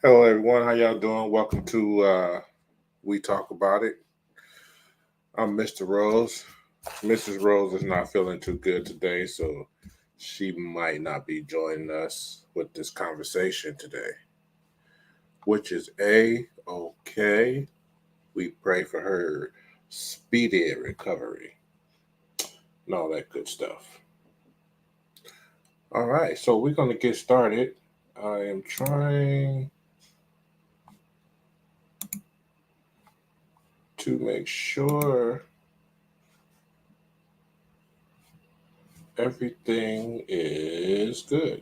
Hello, everyone. How y'all doing? Welcome to We Talk About It. I'm Mr. Rose. Mrs. Rose is not feeling too good today, so she might not be joining us with this conversation today, which is okay. We pray for her speedy recovery and all that good stuff. All right, so we're going to get started. I am trying to make sure everything is good.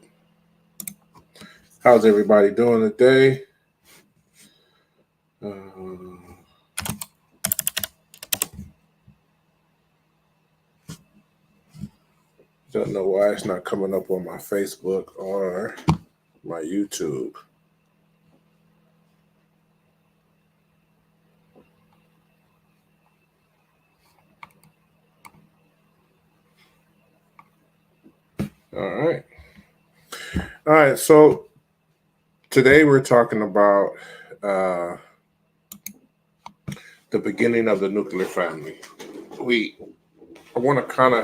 How's everybody doing today? Don't know why it's not coming up on my Facebook or my YouTube. All right. All right. So today we're talking about uh, the beginning of the nuclear family. We I want to kind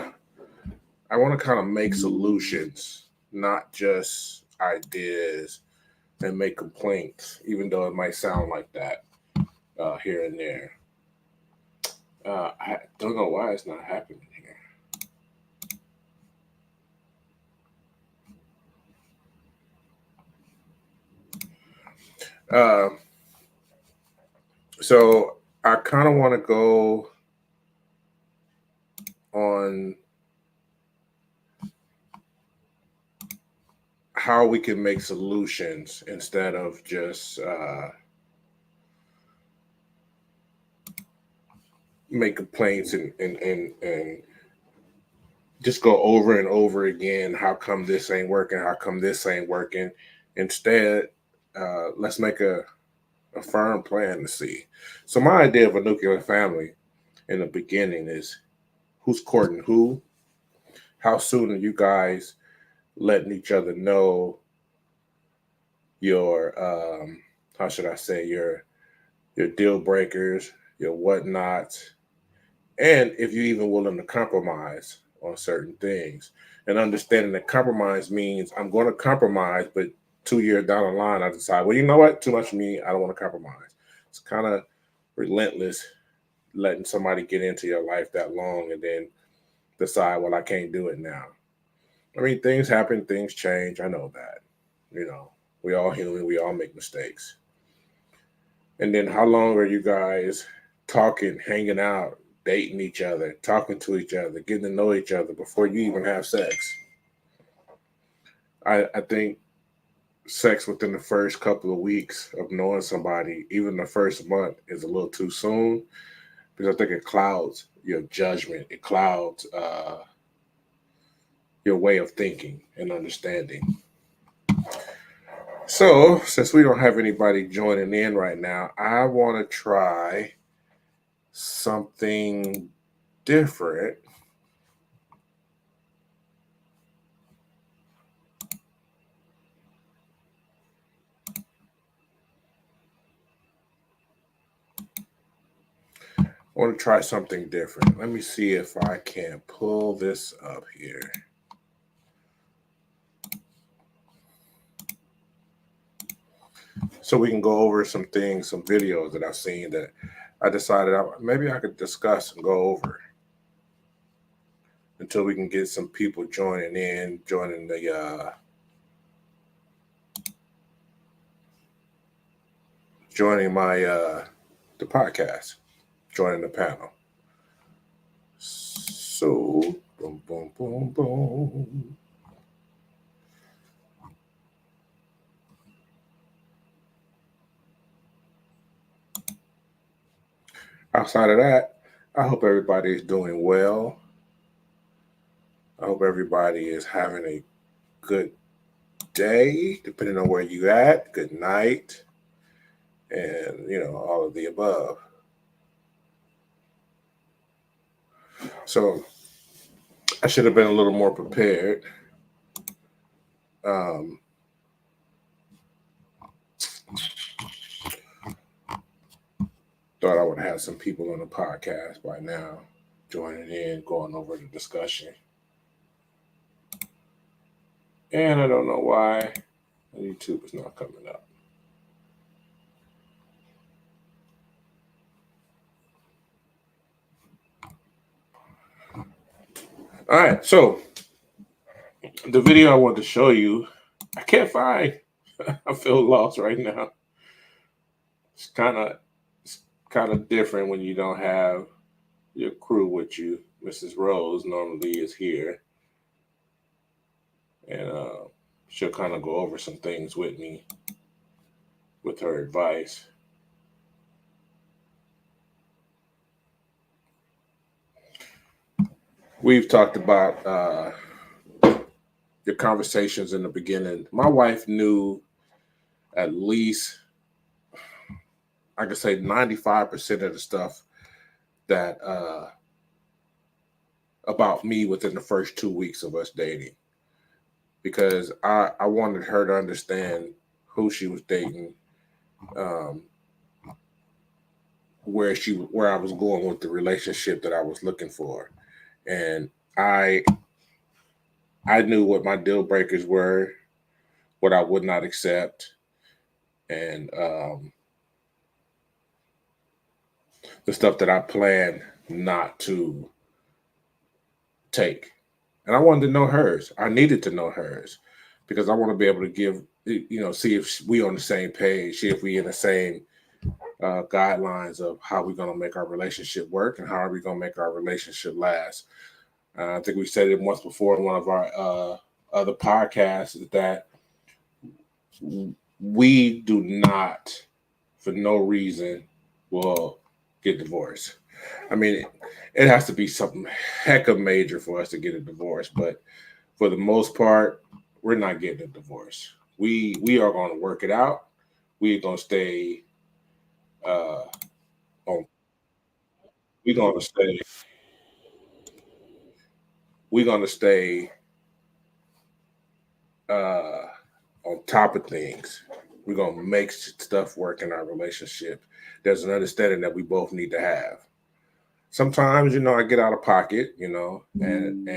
of make solutions, not just ideas and make complaints, even though it might sound like that here and there. I don't know why it's not happening here. Uh, so I kind of want to go on how we can make solutions instead of just make complaints and just go over and over again. How come this ain't working? How come this ain't working? Instead, let's make a firm plan to see. So my idea of a nuclear family in the beginning is who's courting who, how soon are you guys letting each other know your how should I say your deal breakers, your whatnots, and if you're even willing to compromise on certain things. And understanding that compromise means I'm going to compromise, but 2 years down the line, I decide, well, you know what? Too much for me. I don't want to compromise. It's kind of relentless letting somebody get into your life that long and then decide, well, I can't do it now. I mean, things happen, things change. I know that. You know, we all human, we all make mistakes. And then how long are you guys talking, hanging out, dating each other, talking to each other, getting to know each other before you even have sex? I think sex within the first couple of weeks of knowing somebody, even the first month, is a little too soon because I think it clouds your judgment. It clouds your way of thinking and understanding. So, since we don't have anybody joining in right now, I want to try something different. I want to try something different. Let me see if I can pull this up here. So we can go over some things, some videos that I've seen that I decided maybe I could discuss and go over until we can get some people joining joining my the podcast, joining the panel. So boom, boom, boom, boom. Outside of that, I hope everybody is doing well. I hope everybody is having a good day, depending on where you at. Good night, and all of the above. So I should have been a little more prepared. Um, Thought I would have some people on the podcast by now joining in, going over the discussion. And I don't know why YouTube is not coming up. All right, so the video I want to show you, I can't find. I feel lost right now. It's kind of different when you don't have your crew with you. Mrs. Rose normally is here, and she'll kind of go over some things with me with her advice. We've talked about your conversations in the beginning. My wife knew at least, I could say 95% of the stuff that about me within the first 2 weeks of us dating, because I wanted her to understand who she was dating, um, where I was going with the relationship that I was looking for, and I knew what my deal breakers were, what I would not accept, and the stuff that I planned not to take. And I wanted to know hers. I needed to know hers because I want to be able to give, see if we on the same page, see if we in the same guidelines of how we're going to make our relationship work and how are we going to make our relationship last. I think we said it once before in one of our other podcasts that we do not, for no reason, will get divorced. I mean, it has to be something heck of major for us to get a divorce, but for the most part, we're not getting a divorce. We are going to work it out. We're going to stay on. We're going to stay. We're going to stay uh, on top of things. We're going to make stuff work in our relationship. There's an understanding that we both need to have. Sometimes, I get out of pocket, and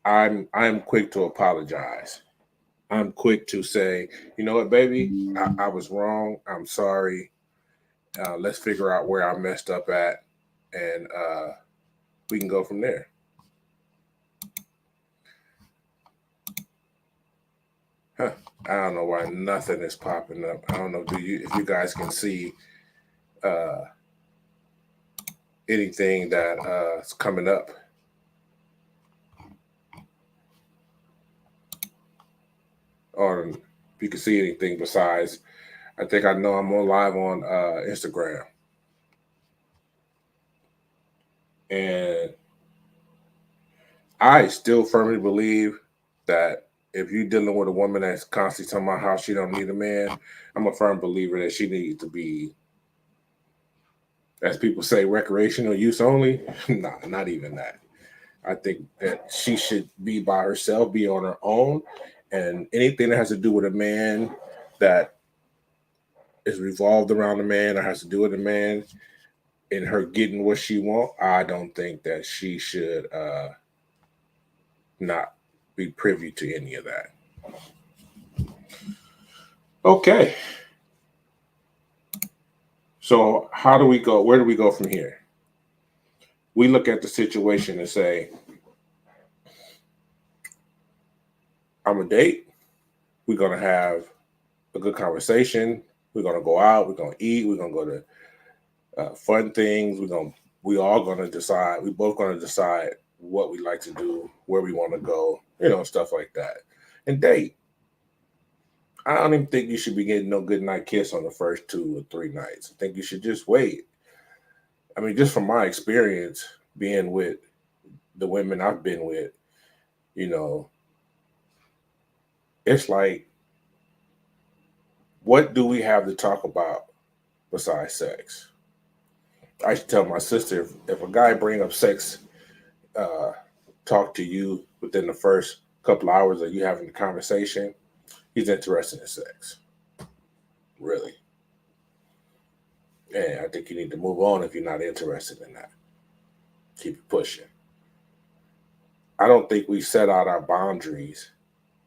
I'm quick to apologize. I'm quick to say, you know what, baby, I was wrong. I'm sorry. Let's figure out where I messed up at, and we can go from there. Huh. I don't know why nothing is popping up. I don't know. If you guys can see anything that is coming up? Or if you can see anything besides, I think I know I'm on live on Instagram. And I still firmly believe that if you're dealing with a woman that's constantly talking about how she don't need a man, I'm a firm believer that she needs to be, as people say, recreational use only. Nah, not even that. I think that she should be by herself, be on her own, and anything that has to do with a man that is revolved around a man or has to do with a man and her getting what she want, I don't think that she should not be privy to any of that. Okay. So how do we go? Where do we go from here? We look at the situation and say, I'm a date. We're gonna have a good conversation. We're gonna go out. We're gonna eat. We're gonna go to fun things. We all gonna decide. We both gonna decide what we like to do, where we want to go. Stuff like that. And date. I don't even think you should be getting no good night kiss on the first 2 or 3 nights. I think you should just wait. I mean, just from my experience being with the women I've been with, you know, it's like, what do we have to talk about besides sex? I used to tell my sister if a guy bring up sex, uh, talk to you within the first couple hours of you having the conversation, he's interested in sex. Really. And I think you need to move on if you're not interested in that. Keep it pushing. I don't think we set out our boundaries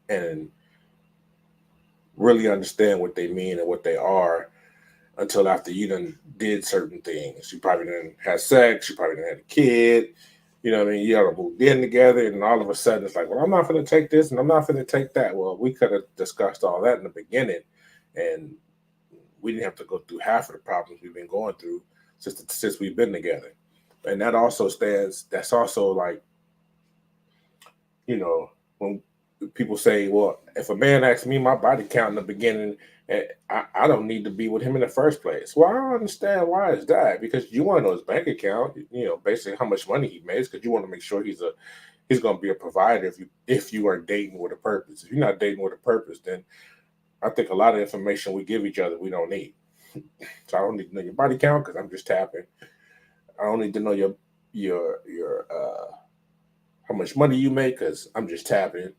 and really understand what they mean and what they are until after you done did certain things. You probably done had sex, you probably done had a kid, you know what I mean? You all moved in together, and all of a sudden it's like, well, I'm not going to take this and I'm not going to take that. Well, we could have discussed all that in the beginning, and we didn't have to go through half of the problems we've been going through since we've been together. And that's also like, when people say, well, if a man asks me my body count in the beginning, I don't need to be with him in the first place. Well, I don't understand why is that, because you want to know his bank account, basically how much money he makes, because you want to make sure he's going to be a provider if you are dating with a purpose. If you're not dating with a purpose, then I think a lot of information we give each other we don't need. So I don't need to know your body count because I'm just tapping. I don't need to know your how much money you make because I'm just tapping.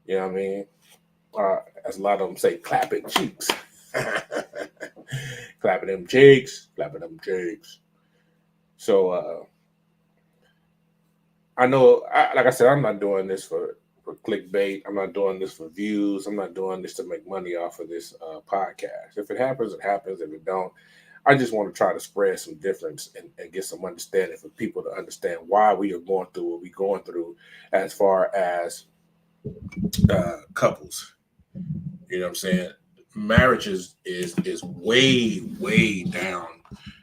You know what I mean? As a lot of them say, clapping cheeks. Clapping them cheeks. Clapping them cheeks. So I know, like I said, I'm not doing this for clickbait. I'm not doing this for views. I'm not doing this to make money off of this podcast. If it happens, it happens. If it don't, I just want to try to spread some difference and get some understanding for people to understand why we are going through what we're going through as far as couples. You know what I'm saying? Marriages is way, way down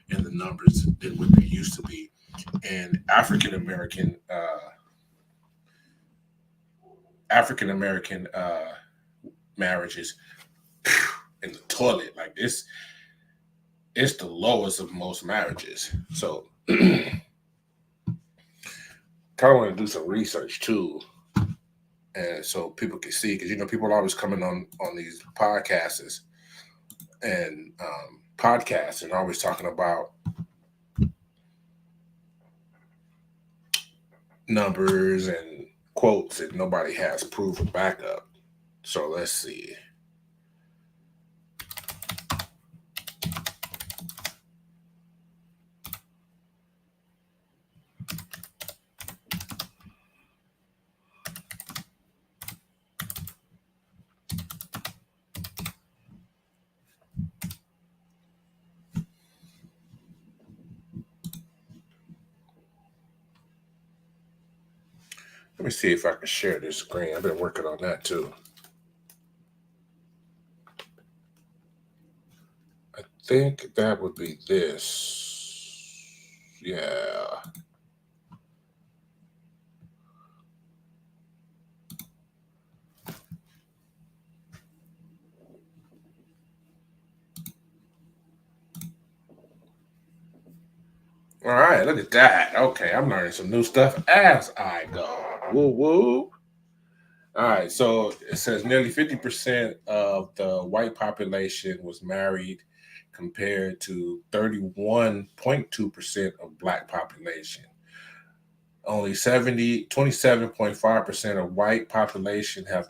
in the numbers than what they used to be. And African American marriages in the toilet, like this, it's the lowest of most marriages. So kind of want to do some research too, and so people can see, because people are always coming on these podcasts and always talking about numbers and quotes, and nobody has proof or backup. So let's see. Let me see if I can share this screen. I've been working on that too. I think that would be this. Yeah. All right, look at that. Okay, I'm learning some new stuff as I go. Woo woo. All right, so it says nearly 50% of the white population was married compared to 31.2% of black population. Only 27.5% of white population have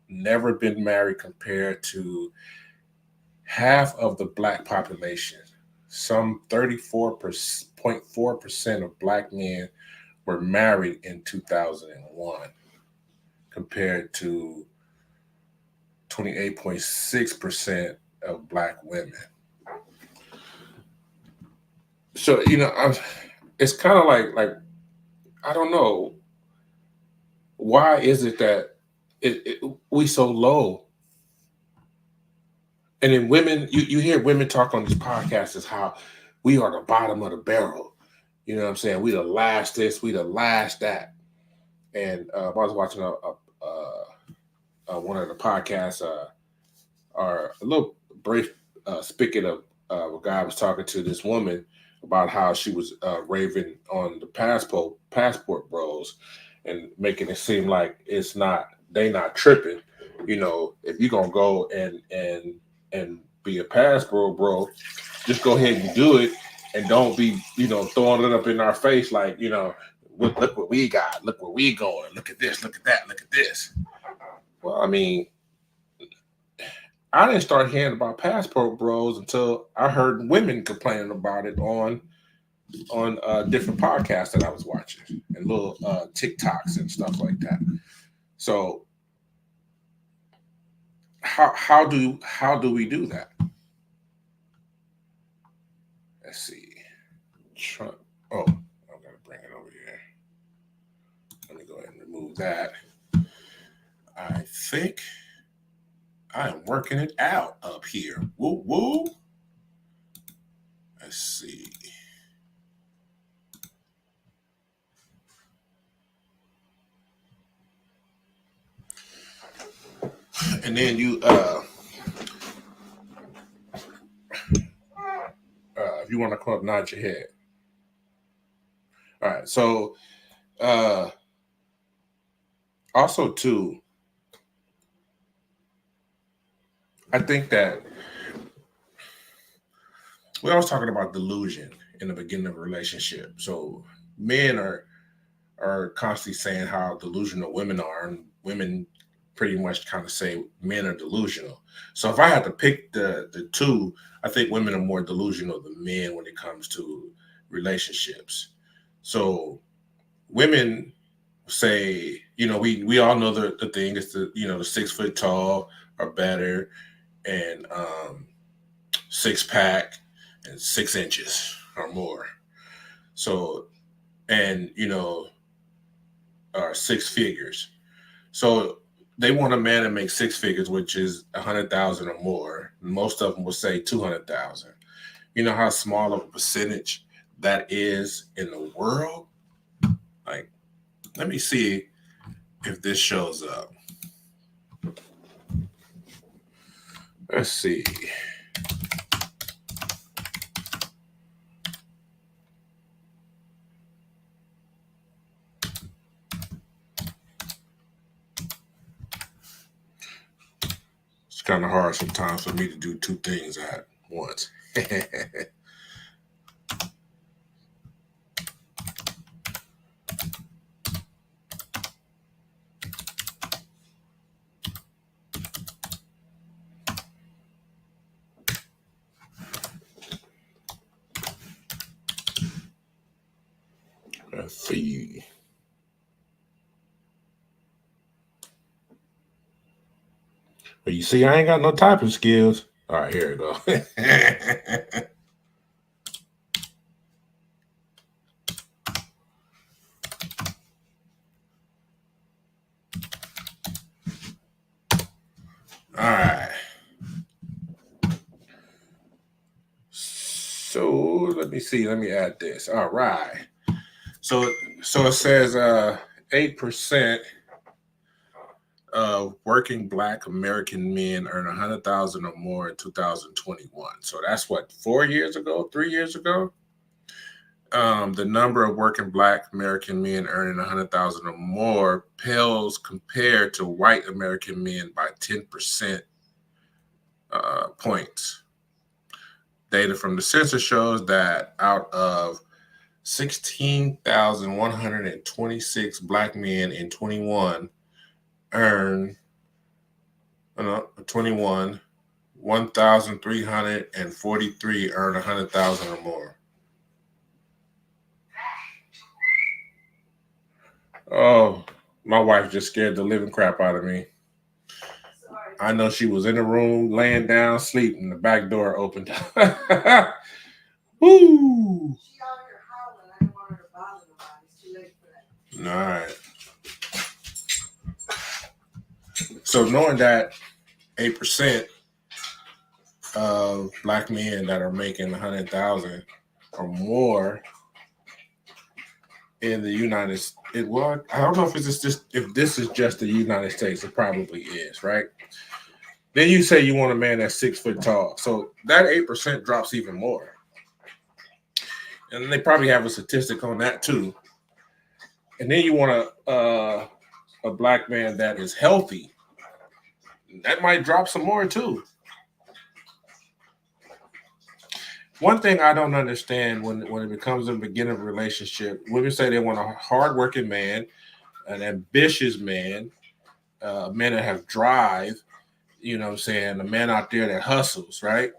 never been married compared to half of the black population. Some 34.4% of black men were married in 2001 compared to 28.6% of black women. So, it's kind of like I don't know, why is it that we so low? And then women, you hear women talk on these podcasts as how we are the bottom of the barrel. You know what I'm saying? We the last this, we the last that. And I was watching one of the podcasts, or a little brief spigot of a guy was talking to this woman about how she was raving on the passport bros and making it seem like they not tripping. If you're gonna go and be a passport bro, just go ahead and do it, and don't be throwing it up in our face like look what we got, look where we going, look at this, look at that, look at this. Well, I mean, I didn't start hearing about passport bros until I heard women complaining about it on different podcasts that I was watching and little TikToks and stuff like that. So how do we do that? Let's see. Trump. Oh, I'm gonna bring it over here. Let me go ahead and remove that. I think I am working it out up here. Woo woo. Let's see. And then you if you want to come up, nod your head. All right. So uh also too, I think that we always talking about delusion in the beginning of a relationship. So men are constantly saying how delusional women are, and women pretty much kind of say men are delusional. So if I had to pick the two, I think women are more delusional than men when it comes to relationships. So women say, we all know the thing is the 6 foot tall or better, and 6 pack and 6 inches or more. So and are 6 figures. So they want a man that makes 6 figures, which is 100,000 or more. Most of them will say 200,000. You know how small of a percentage that is in the world? Like, let me see if this shows up. Let's see. It's kind of hard sometimes for me to do two things at once. Let's see. But you see, I ain't got no typing skills. All right, here we go. All right. So let me see. Let me add this. All right. So it says 8% of working Black American men earn 100,000 or more in 2021. So that's what, 4 years ago, 3 years ago. The number of working Black American men earning 100,000 or more pales compared to white American men by 10% points. Data from the census shows that out of 16,126 Black men in 21 earn 1,343 earn 100,000 or more. Oh, my wife just scared the living crap out of me. Sorry. I know she was in the room laying down sleeping. The back door opened. Woo! She out here howling. I didn't want her to bother nobody. It's too late for that. All right. So knowing that 8% of Black men that are making 100,000 or more in the United States, well, I don't know if this is just the United States. It probably is, right? Then you say you want a man that's 6 foot tall, so that 8% drops even more, and they probably have a statistic on that too. And then you want a Black man that is healthy, that might drop some more too. One thing I don't understand when it becomes a beginning of a relationship, women say they want a hardworking man, an ambitious man, a man that has drive, You know what I'm saying? A man out there that hustles, right?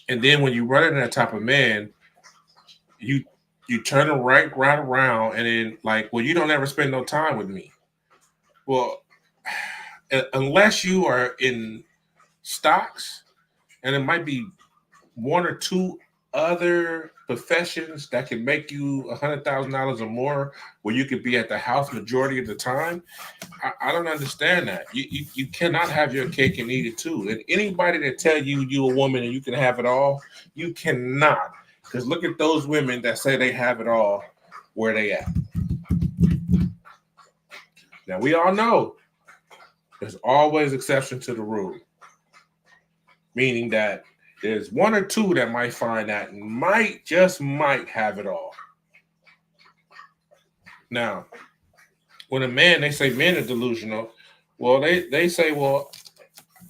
And then when you run into that type of man, you you turn them right around, and then like, well, you don't ever spend no time with me. Well, unless you are in stocks, and it might be one or two other professions that can make you $100,000 or more, where you could be at the house majority of the time. I don't understand that. You cannot have your cake and eat it too. And anybody that tell you a woman and you can have it all, you cannot. Because look at those women that say they have it all, where they at. Now we all know there's always exception to the rule, meaning that there's one or two that might find that might just might have it all. Now, when a man, they say men are delusional. Well, they say, well,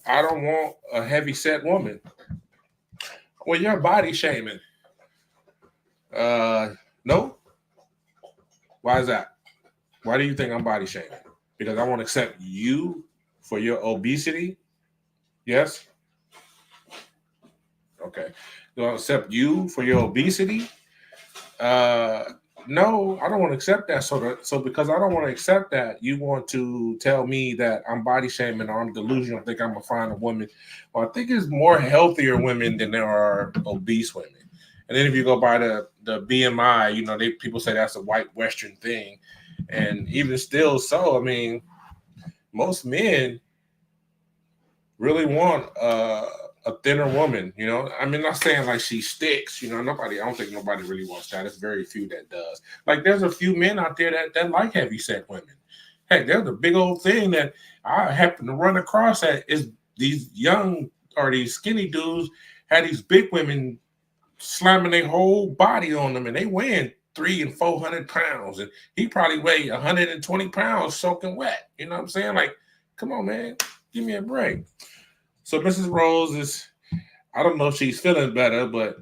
I don't want a heavy set woman. Well, you're body shaming. Uh, no. Why is that? Why do you think I'm body shaming? Because I won't accept you for your obesity. Yes. Okay. Do I accept you for your obesity? Uh, no, I don't want to accept that. So because I don't want to accept that, you want to tell me that I'm body shaming or I'm delusional. I think I'm gonna find a woman. Well, I think it's more healthier women than there are obese women. And then if you go by the BMI, you know, people say that's a white Western thing, and even still, so I mean, most men really want a thinner woman. You know, I mean, not saying like she sticks. You know, nobody. I don't think nobody really wants that. It's very few that does. Like, there's a few men out there that like heavy set women. Heck, there's a big old thing that I happen to run across that is these young or these skinny dudes had these big women slamming their whole body on them, and they weighing 300 and 400 pounds, and he probably weighed 120 pounds soaking wet. You know what I'm saying? Like, come on, man, give me a break. So Mrs. Rose is, I don't know if she's feeling better, but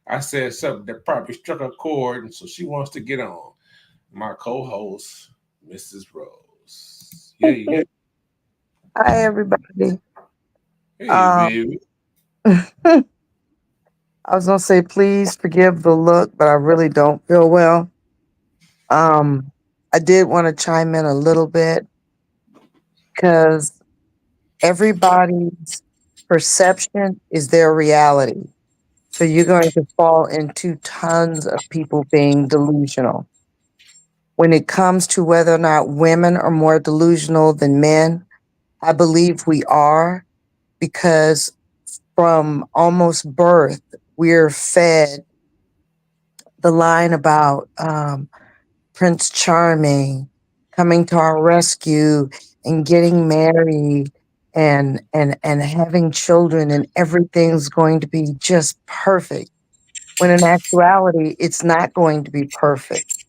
I said something that probably struck a chord, and so she wants to get on. My co-host, Mrs. Rose. Yeah, yeah. Hi, everybody. Hey, Um, baby. I was gonna say, please forgive the look, but I really don't feel well. Um, I did want to chime in a little bit because everybody's perception is their reality. So you're going to fall into tons of people being delusional. When it comes to whether or not women are more delusional than men, I believe we are because from almost birth, we're fed the line about Prince Charming coming to our rescue and getting married and having children and everything's going to be just perfect. When in actuality, it's not going to be perfect.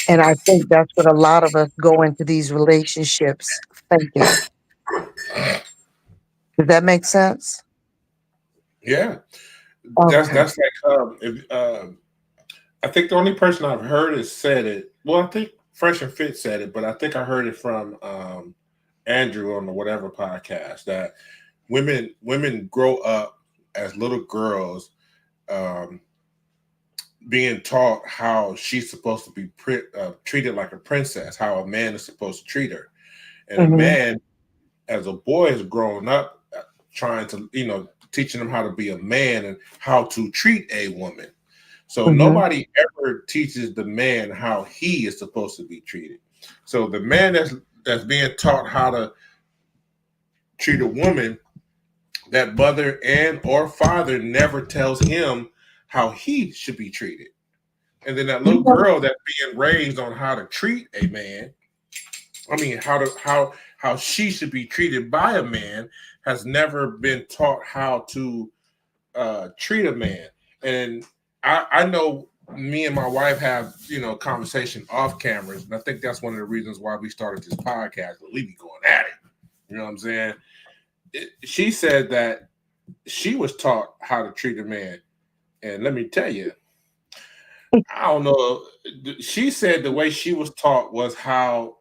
And I think that's what a lot of us go into these relationships thinking. Does that make sense? Yeah, Okay. that's like if I think the only person I've heard has said it. Well, I think Fresh and Fit said it, but I think I heard it from Andrew on the whatever podcast that women grow up as little girls, um, being taught how she's supposed to be treated like a princess, how a man is supposed to treat her, and a Hmm. man as a boy is growing up trying to teaching them how to be a man and how to treat a woman. So Hmm. nobody ever teaches the man how he is supposed to be treated. So the man that's being taught how to treat a woman, that mother and or father never tells him how he should be treated. And then that You little know, girl that's being raised on how to treat a man, I mean how she should be treated by a man, has never been taught how to treat a man. And I know me and my wife have conversation off cameras, and I think that's one of the reasons why we started this podcast. But we be going at it. You know what I'm saying? She said that she was taught how to treat a man, and let me tell you, I don't know. She said the way she was taught was how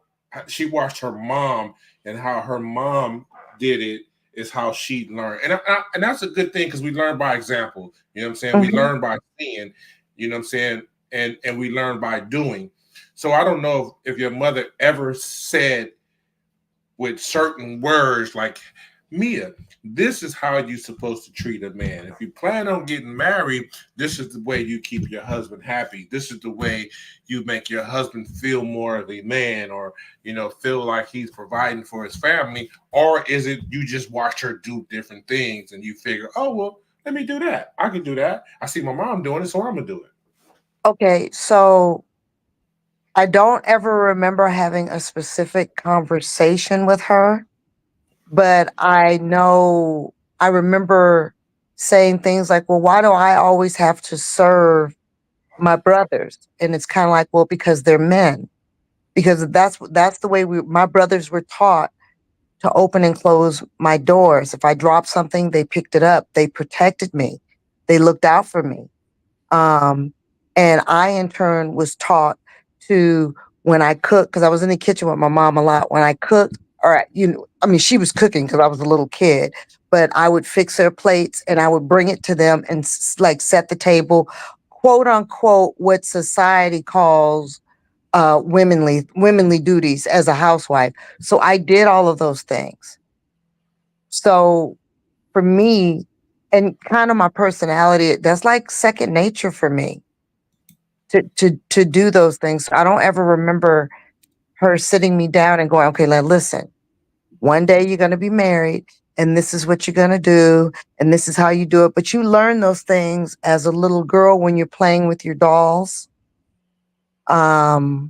she watched her mom and how her mom did it is how she learned, and that's a good thing because we learn by example. You know what I'm saying? We Mhm. learn by seeing. You know what I'm saying? And we learn by doing. So I don't know if your mother ever said with certain words like, Mia, this is how you're supposed to treat a man. If you plan on getting married, this is the way you keep your husband happy. This is the way you make your husband feel more of a man, or feel like he's providing for his family. Or is it you just watch her do different things and you figure, oh well, let me do that. I can do that. I see my mom doing it, so I'm gonna do it. Okay, so I don't ever remember having a specific conversation with her, but I remember saying things like, "Well, why do I always have to serve my brothers?" And it's kind of like, "Well, because they're men." Because that's the way my brothers were taught to open and close my doors. If I dropped something, they picked it up. They protected me. They looked out for me. Um, and I, in turn, was taught to, when I cook, because I was in the kitchen with my mom a lot. When I cooked, or I mean, she was cooking because I was a little kid, but I would fix their plates and I would bring it to them and like set the table, quote unquote, what society calls womenly duties as a housewife. So I did all of those things. So for me, and kind of my personality, that's like second nature for me to do those things. So I don't ever remember her sitting me down and going, okay, listen, one day you're gonna be married and this is what you're gonna do, and this is how you do it. But you learn those things as a little girl when you're playing with your dolls. Because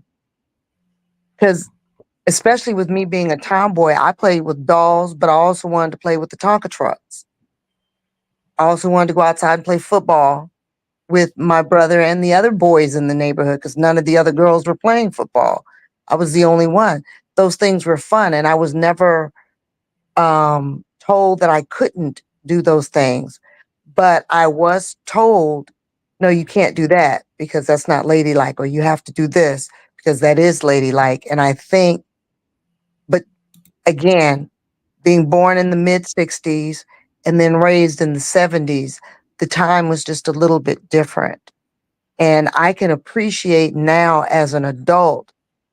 especially with me being a tomboy, I played with dolls, but I also wanted to play with the Tonka trucks. I also wanted to go outside and play football with my brother and the other boys in the neighborhood because none of the other girls were playing football. I was the only one. Those things were fun, and I was never told that I couldn't do those things. But I was told, no, you can't do that because that's not ladylike, or you have to do this because that is ladylike. And I think, but again, being born in the mid 60s and then raised in the 70s, the time was just a little bit different. And I can appreciate now as an adult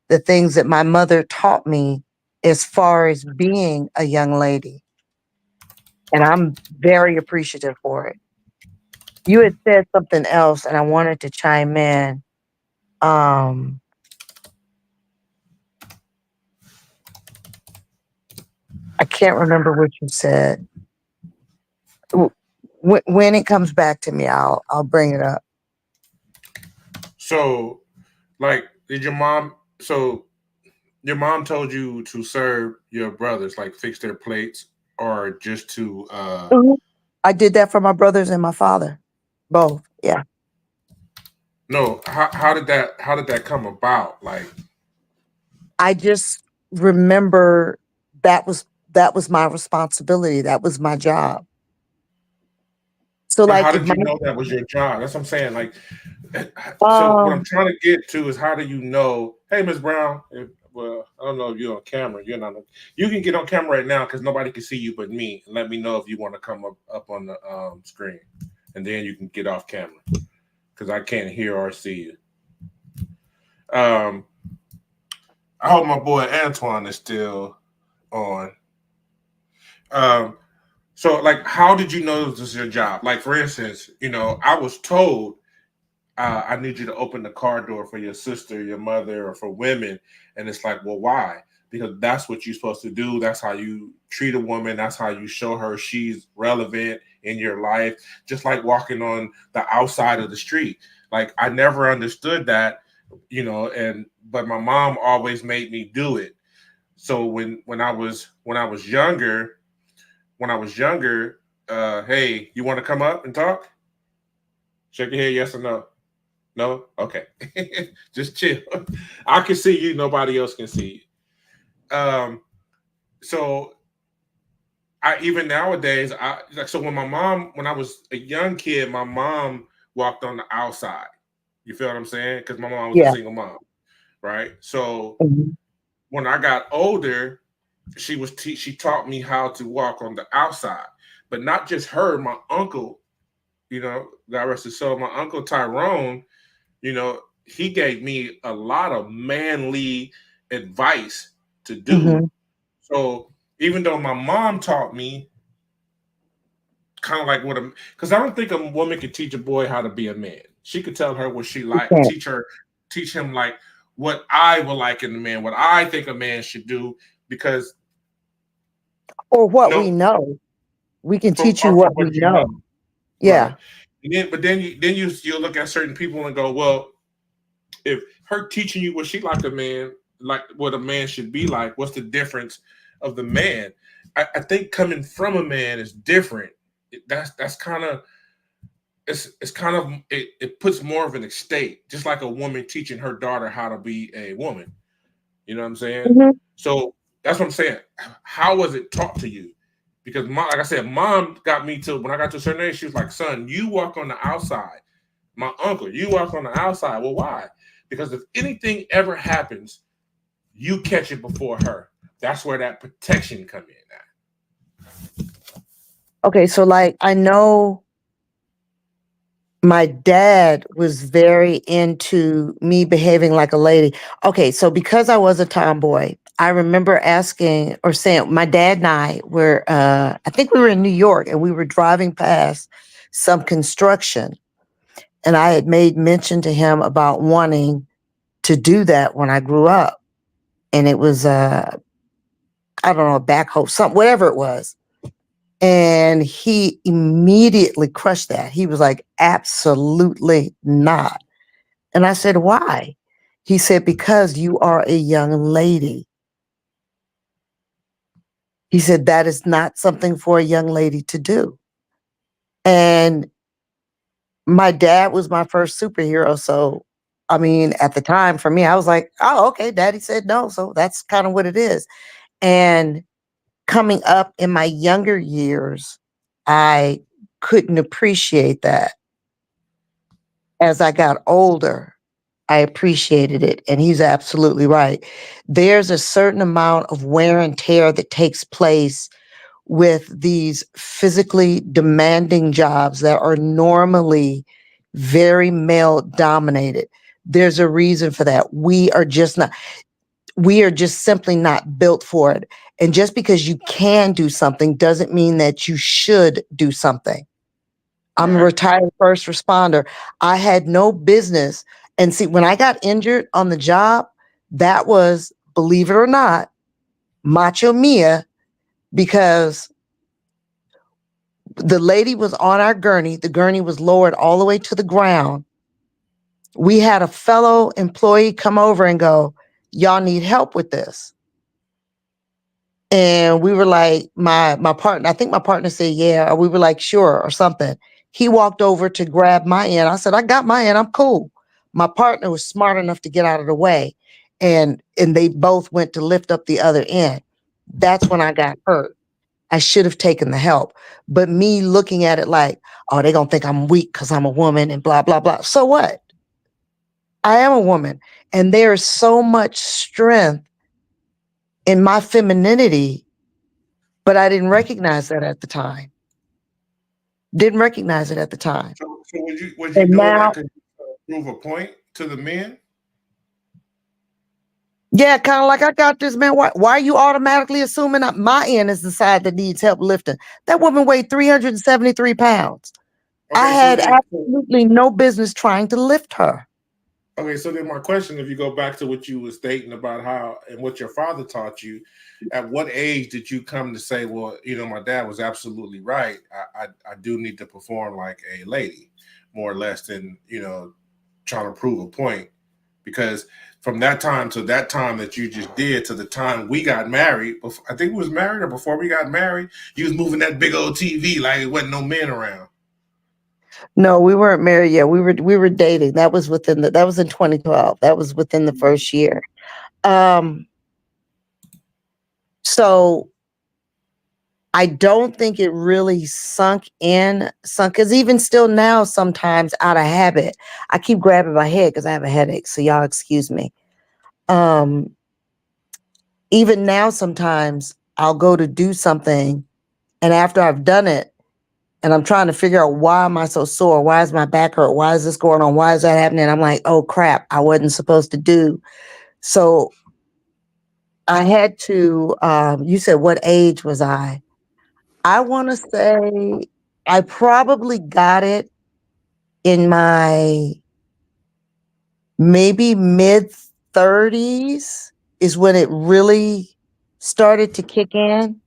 the things that my mother taught me as far as being a young lady. And I'm very appreciative for it. You had said something else, and I wanted to chime in. Um, I can't remember what you said. When it comes back to me, I'll bring it up. So, like, did your mom? So your mom told you to serve your brothers, like fix their plates, or just to Mhm. I did that for my brothers and my father, both. Yeah. no, how did that come about? Like, I just remember that was that was my responsibility. That was my job. So but how like if did my you know that was your job? That's what I'm saying. Like, so what I'm um trying to get to is how do you know? Hey, Miss Brown. Well, I don't know if you're on camera. You're not. You can get on camera right now because nobody can see you but me. And let me know if you want to come up on the screen, and then you can get off camera because I can't hear or see you. Um, I hope my boy Antoine is still on. Um, so like, how did you know this is your job? Like, for instance, I was told I need you to open the car door for your sister, your mother, or for women, and it's like, well, why? Because that's what you're supposed to do. That's how you treat a woman. That's how you show her she's relevant in your life. Just like walking on the outside of the street. Like I never understood that, and but my mom always made me do it. So when I was younger, hey, you want to come up and talk? Shake your head, yes or no. No, okay, just chill. I can see you. Nobody else can see you. So I even nowadays, I like so when I was a young kid, my mom walked on the outside. You feel what I'm saying? Because my mom was a yeah. single mom, right? So Mhm. when I got older, she taught me how to walk on the outside, but not just her. My uncle, God rest his soul, my uncle Tyrone, he gave me a lot of manly advice to do. Mm-hmm. So even though my mom taught me kind of like because I don't think a woman could teach a boy how to be a man. She could tell her what she like, Okay. teach him like what I would like in a man, what I think a man should do, because Or what no, we know. We can from teach you from what we what you know, know. right? Yeah. But then you look at certain people and go, well, if her teaching you what she like a man, like what a man should be like, what's the difference of the man? I think coming from a man is different. That's kind of it's kind of it puts more of an estate, just like a woman teaching her daughter how to be a woman. You know what I'm saying? Hmm. So that's what I'm saying. How was it taught to you? Because like I said, mom got me to when I got to a certain age, she was like, "Son, you walk on the outside." My uncle, you walk on the outside. Well, why? Because if anything ever happens, you catch it before her. That's where that protection come in Okay, so like I know my dad was very into me behaving like a lady. Okay, so because I was a tomboy, I remember asking or saying my dad and I were I think we were in New York and we were driving past some construction and I had made mention to him about wanting to do that when I grew up. And it was I don't know, a backhoe, something, whatever it was. And he immediately crushed that. He was like, absolutely not. And I said, why? He said, because you are a young lady. He said, that is not something for a young lady to do. And my dad was my first superhero. So, I mean, at the time for me, I was like, oh, okay, daddy said no. So that's kind of what it is. And coming up in my younger years, I couldn't appreciate that. As I got older, I appreciated it. And he's absolutely right. There's a certain amount of wear and tear that takes place with these physically demanding jobs that are normally very male dominated. There's a reason for that. We are just simply not built for it. And just because you can do something doesn't mean that you should do something. that. I'm a Right. retired first responder. I had no business. And see, when I got injured on the job, that was, believe it or not, Macho Mia, because the lady was on our gurney. The gurney was lowered all the way to the ground. We had a fellow employee come over and go, y'all need help with this. And we were like, my partner, I think my partner said, yeah, or we were like, sure, or something. He walked over to grab my end. I said, I got my end, I'm cool. My partner was smart enough to get out of the way. And they both went to lift up the other end. That's when I got hurt. I should have taken the help. But me looking at it like, oh, they're gonna think I'm weak because I'm a woman and blah, blah, blah. So what? I am a woman. And there is so much strength in my femininity, but I didn't recognize that at the time. Didn't recognize it at the time. So was you And doing that now, because prove a point to the men? yeah, kind of like I got this man. Why are you automatically assuming that my end is the side that needs help lifting? That woman weighed 373 pounds. I Okay, so had then absolutely no business trying to lift her. okay, so then my question, if you go back to what you were stating about how and what your father taught you, at what age did you come to say, well, my dad was absolutely right. I do need to perform like a lady, more or less than trying to prove a point. Because from that time to that time that you just did to the time we got married, I think we was married or before we got married, you was moving that big old TV like it wasn't no men around. No, we weren't married yet. We were dating. That was in 2012. That was within the first year. Um, so I don't think it really sunk because even still now, sometimes out of habit, I keep grabbing my head because I have a headache. So y'all excuse me. Um, Even now, sometimes I'll go to do something, and after I've done it, and I'm trying to figure out why am I so sore? Why is my back hurt? Why is this going on? Why is that happening? I'm like, oh crap, I wasn't supposed to do. So I had to, you said, what age was I? I want to say I probably got it in my maybe mid 30s is when it really started to kick in.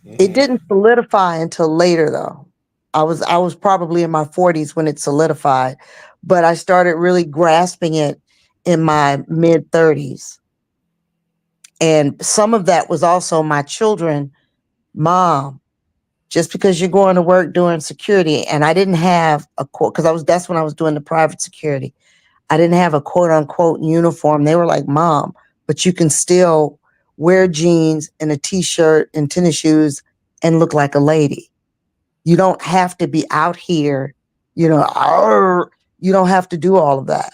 It didn't solidify until later though. I was probably in my 40s when it solidified, but I started really grasping it in my mid 30s. And some of that was also my children, mom, just because you're going to work doing security, and I didn't have a quote because that's when I was doing the private security. I didn't have a quote unquote uniform. They were like, Mom, but you can still wear jeans and a t-shirt and tennis shoes and look like a lady. You don't have to be out here, "Arr." You don't have to do all of that.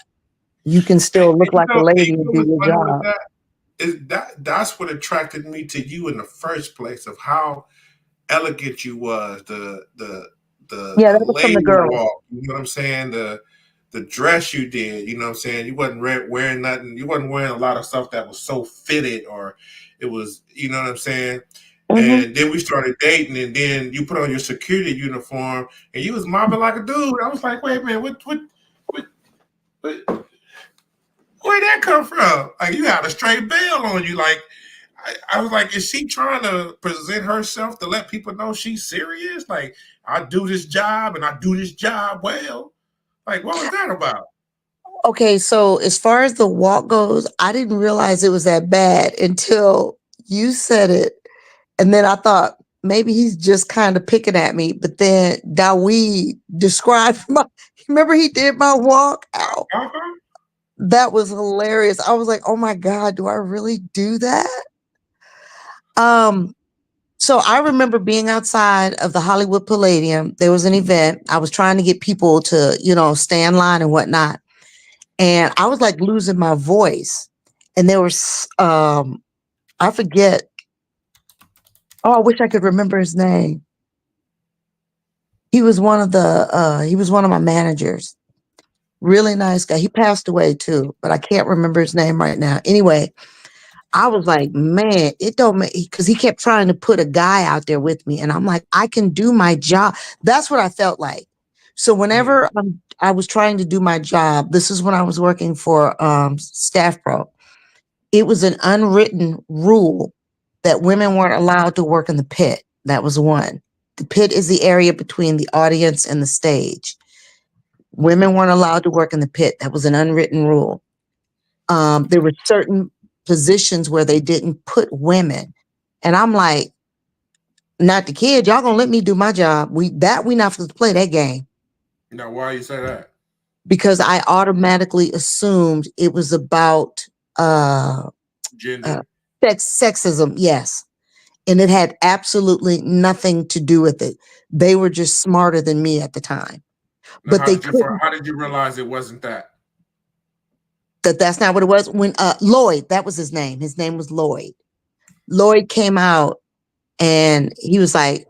You can still look like a lady and do What's your funny with job. that is that's what attracted me to you in the first place of how elegant you was, Yeah, the that was from the lady girls. walk, you know what I'm saying? The dress you did, you know what I'm saying? You wasn't wearing nothing, you wasn't wearing a lot of stuff that was so fitted or it was, you know what I'm saying? Hmm. And then we started dating, and then you put on your security uniform, and you was mobbing like a dude. I was like, wait a minute, what, what where'd that come from? Like you had a straight bail on you. Like I was like, is she trying to present herself to let people know she's serious? Like I do this job and I do this job well. Like what was that about? Okay, so as far as the walk goes, I didn't realize it was that bad until you said it. And then I thought maybe he's just kind of picking at me. But then Dawid described my, remember he did my walk out. Uh-huh. That was hilarious. I was like, oh my God, do I really do that? Um, so I remember being outside of the Hollywood Palladium. There was an event. I was trying to get people to, stay in line and whatnot. And I was like losing my voice. And there was I forget. Oh, I wish I could remember his name. He was one of my managers. Really nice guy. He passed away too, but I can't remember his name right now. Anyway, I was like, man, it don't make, because he kept trying to put a guy out there with me. And I'm like, I can do my job. That's what I felt like. So Mhm. whenever I was trying to do my job, this is when I was working for Staff Pro. It was an unwritten rule that women weren't allowed to work in the pit. That was one. The pit is the area between the audience and the stage. Women weren't allowed to work in the pit. That was an unwritten rule. There were certain positions where they didn't put women. And I'm like, not the kid. Y'all gonna let me do my job. We not supposed to play that game. Now why you say that? Because I automatically assumed it was about uh, uh Gender. sexism, yes. And it had absolutely nothing to do with it. They were just smarter than me at the time. Now But they couldn't, how did you realize it wasn't that? that's not what it was. When Lloyd, that was his name. His name was Lloyd. Lloyd came out and he was like,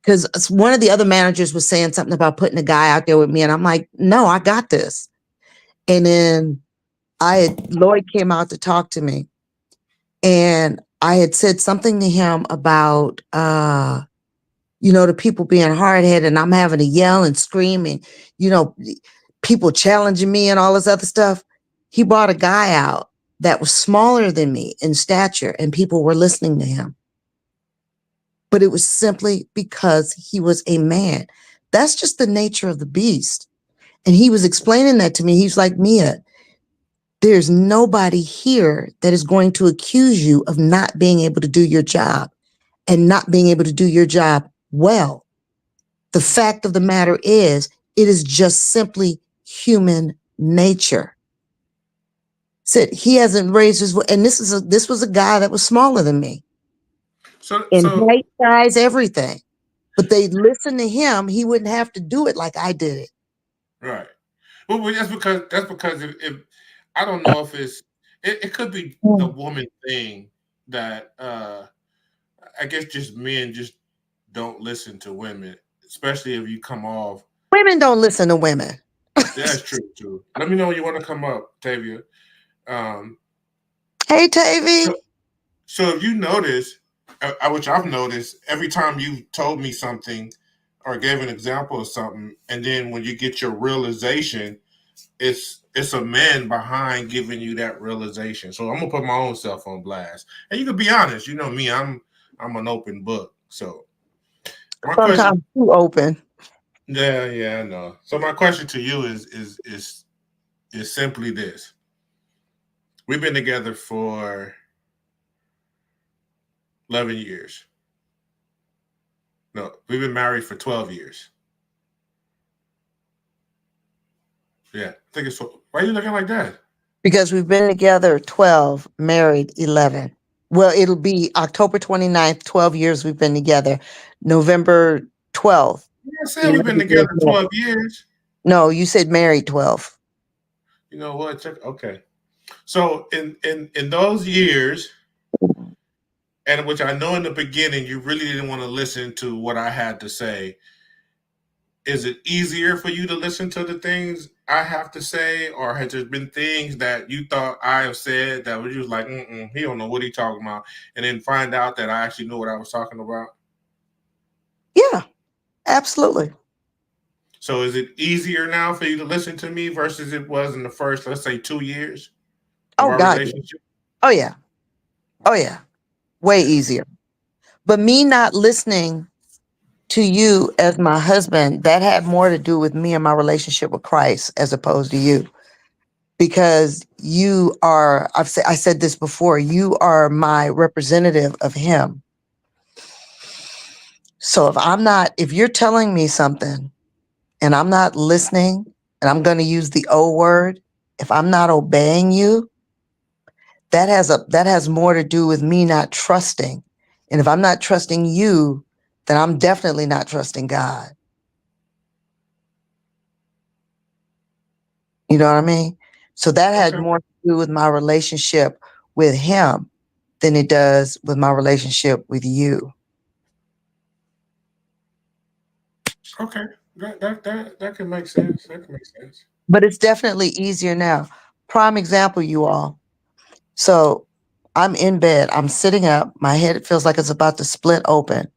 because one of the other managers was saying something about putting a guy out there with me, and I'm like, no, I got this. And then Lloyd came out to talk to me, and I had said something to him about the people being hard headed, and I'm having to yell and scream, and you know, people challenging me and all this other stuff. He brought a guy out that was smaller than me in stature, and people were listening to him. But it was simply because he was a man. That's just the nature of the beast. And he was explaining that to me. He's like, Mia, there's nobody here that is going to accuse you of not being able to do your job and not being able to do your job well. The fact of the matter is, it is just simply human nature. Said he hasn't raised his voice, and this was a guy that was smaller than me So in so height, size, everything. But they listened to him. He wouldn't have to do it like I did it. right. Well, that's because if I don't know if it could be the Mm. woman thing that I guess just men just don't listen to women, especially if you come off. Women don't listen to women. That's true too. Let me know when you want to come up, Tavia. Um, Hey, so, Tavy. so if you notice, which I've noticed, every time you told me something or gave an example of something, and then when you get your realization, it's a man behind giving you that realization. So I'm gonna put my own self on blast, and you can be honest. You know me, I'm an open book. So my question, Sometimes too open. yeah, I know. So my question to you is simply this: we've been together for 11 years. No, we've been married for 12 years. Yeah, I think it's. Why are you looking like that? Because we've been together 12, married 11. Well, it'll be October 29th, 12 years we've been together. November 12th, Yeah, I said we've 11 been years together married. 12 years. No, you said married 12. You know what? Check. Okay. So in those years, and which I know in the beginning you really didn't want to listen to what I had to say. Is it easier for you to listen to the things I have to say, or has there been things that you thought I have said that was just like, he don't know what he talking about, and then find out that I actually knew what I was talking about? Yeah, absolutely. So is it easier now for you to listen to me versus it was in the first, let's say, 2 years of Oh, our God. Yeah. relationship? Oh, yeah. Oh, yeah. Way easier. But me not listening to you as my husband, that had more to do with me and my relationship with Christ as opposed to you. Because you are, I said this before, you are my representative of him. So if you're telling me something and I'm not listening, and I'm going to use the O word, if I'm not obeying you, that has more to do with me not trusting. And if I'm not trusting you, then I'm definitely not trusting God. You know what I mean? So that had Okay, more to do with my relationship with him than it does with my relationship with you. okay, that can make sense. That can make sense. But it's definitely easier now. Prime example, you all. So I'm in bed. I'm sitting up. My head feels like it's about to split open.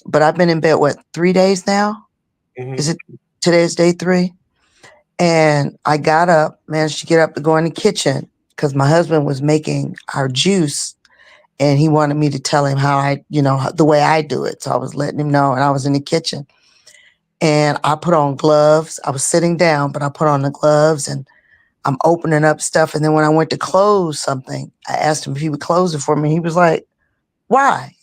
But I've been in bed, what, 3 days now? Hmm. Is it today's day 3? And I got up, managed to get up to go in the kitchen because my husband was making our juice and he wanted me to tell him how the way I do it. So I was letting him know, and I was in the kitchen and I put on gloves. I was sitting down, but I put on the gloves and I'm opening up stuff. And then when I went to close something, I asked him if he would close it for me. He was like, why?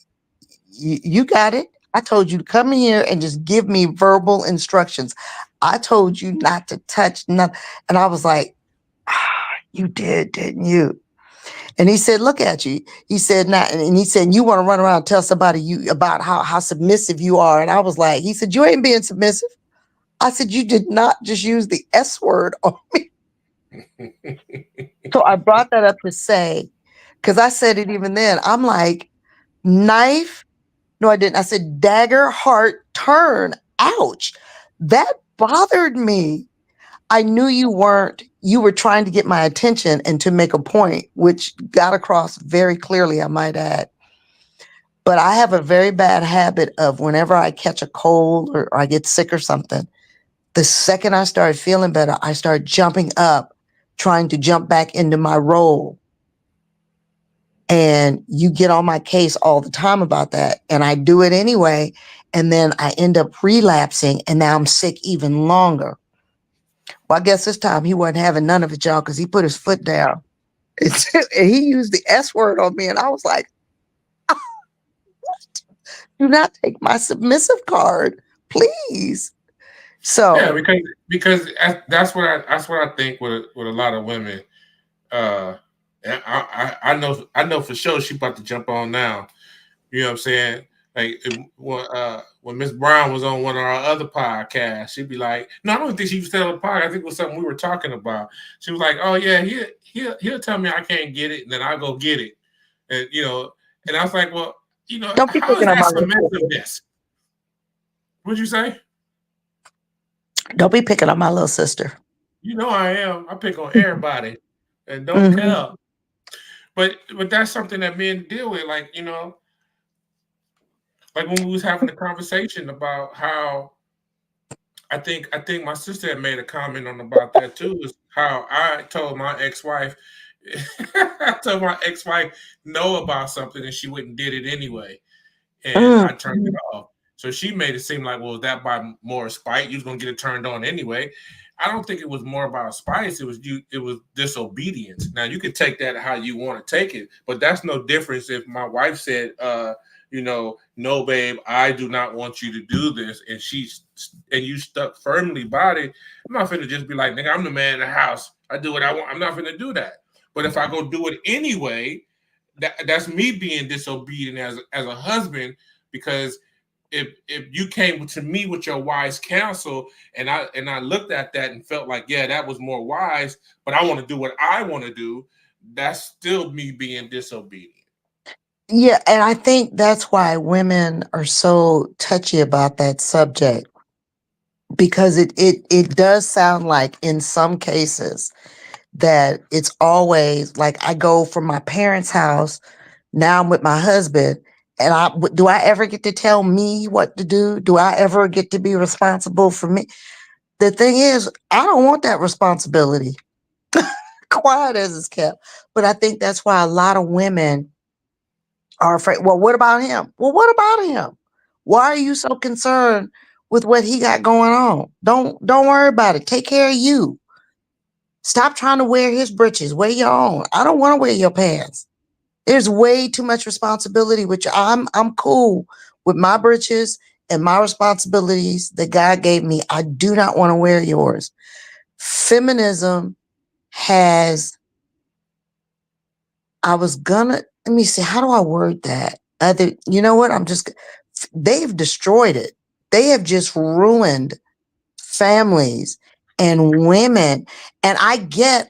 You got it. I told you to come in here and just give me verbal instructions. I told you not to touch nothing. And I was like, you did, didn't you? And he said, look at you. He said, not, and he said, you want to run around and tell somebody you about how submissive you are. And I was like, he said, you ain't being submissive. I said, you did not just use the S word on me. So I brought that up to say, because I said it even then. I'm like, knife. No, I didn't. I said, dagger, heart, turn. Ouch. That bothered me. I knew you were trying to get my attention and to make a point, which got across very clearly, I might add. But I have a very bad habit of whenever I catch a cold or I get sick or something, the second I start feeling better, I start jumping up, trying to jump back into my role. And you get on my case all the time about that. And I do it anyway. And then I end up relapsing and now I'm sick even longer. Well, I guess this time he wasn't having none of it, y'all, because he put his foot down. And he used the S word on me. And I was like, do not take my submissive card, please. Yeah, So, because that's what I think with a lot of women. Uh, and I know for sure she about to jump on now. You know what I'm saying? Like when Miss Brown was on one of our other podcasts, she'd be like, "No, I don't think she was telling the podcast. I think it was something we were talking about." She was like, "Oh yeah, he'll tell me I can't get it, and then I'll go get it." And and I was like, well, Don't be how is picking on that my little sister. submissiveness? What'd you say? Don't be picking on my little sister. You know I am. I pick on everybody, and don't Hmm. care. But that's something that men deal with. Like like when we was having a conversation about how I think my sister had made a comment on about that too. Is how I told my ex-wife, I told my ex-wife no about something and she wouldn't did it anyway, and I turned it Mm-hmm. off. So she made it seem like, well, that by more spite, you was gonna get it turned on anyway. I don't think it was more about spite. It was disobedience. Now you can take that how you want to take it, but that's no difference if my wife said, no, babe, I do not want you to do this, and you stuck firmly by it. I'm not finna just be like, nigga, I'm the man in the house. I do what I want. I'm not finna do that. But if I go do it anyway, that's me being disobedient as a husband, because if you came to me with your wise counsel and I looked at that and felt like, yeah, that was more wise, but I want to do what I want to do, that's still me being disobedient. Yeah, and I think that's why women are so touchy about that subject, because it does sound like in some cases that it's always like I go from my parents' house, now I'm with my husband, and do I ever get to tell me what to do? Do I ever get to be responsible for me? The thing is, I don't want that responsibility. Quiet as it's kept. But I think that's why a lot of women are afraid. Well, what about him? Well, what about him? Why are you so concerned with what he got going on? Don't worry about it. Take care of you. Stop trying to wear his britches. Wear your own. I don't want to wear your pants. There's way too much responsibility, which I'm cool with my britches and my responsibilities that God gave me. I do not want to wear yours. Feminism has, I was gonna, let me see, how do I word that? You know what? They've destroyed it. They have just ruined families and women. And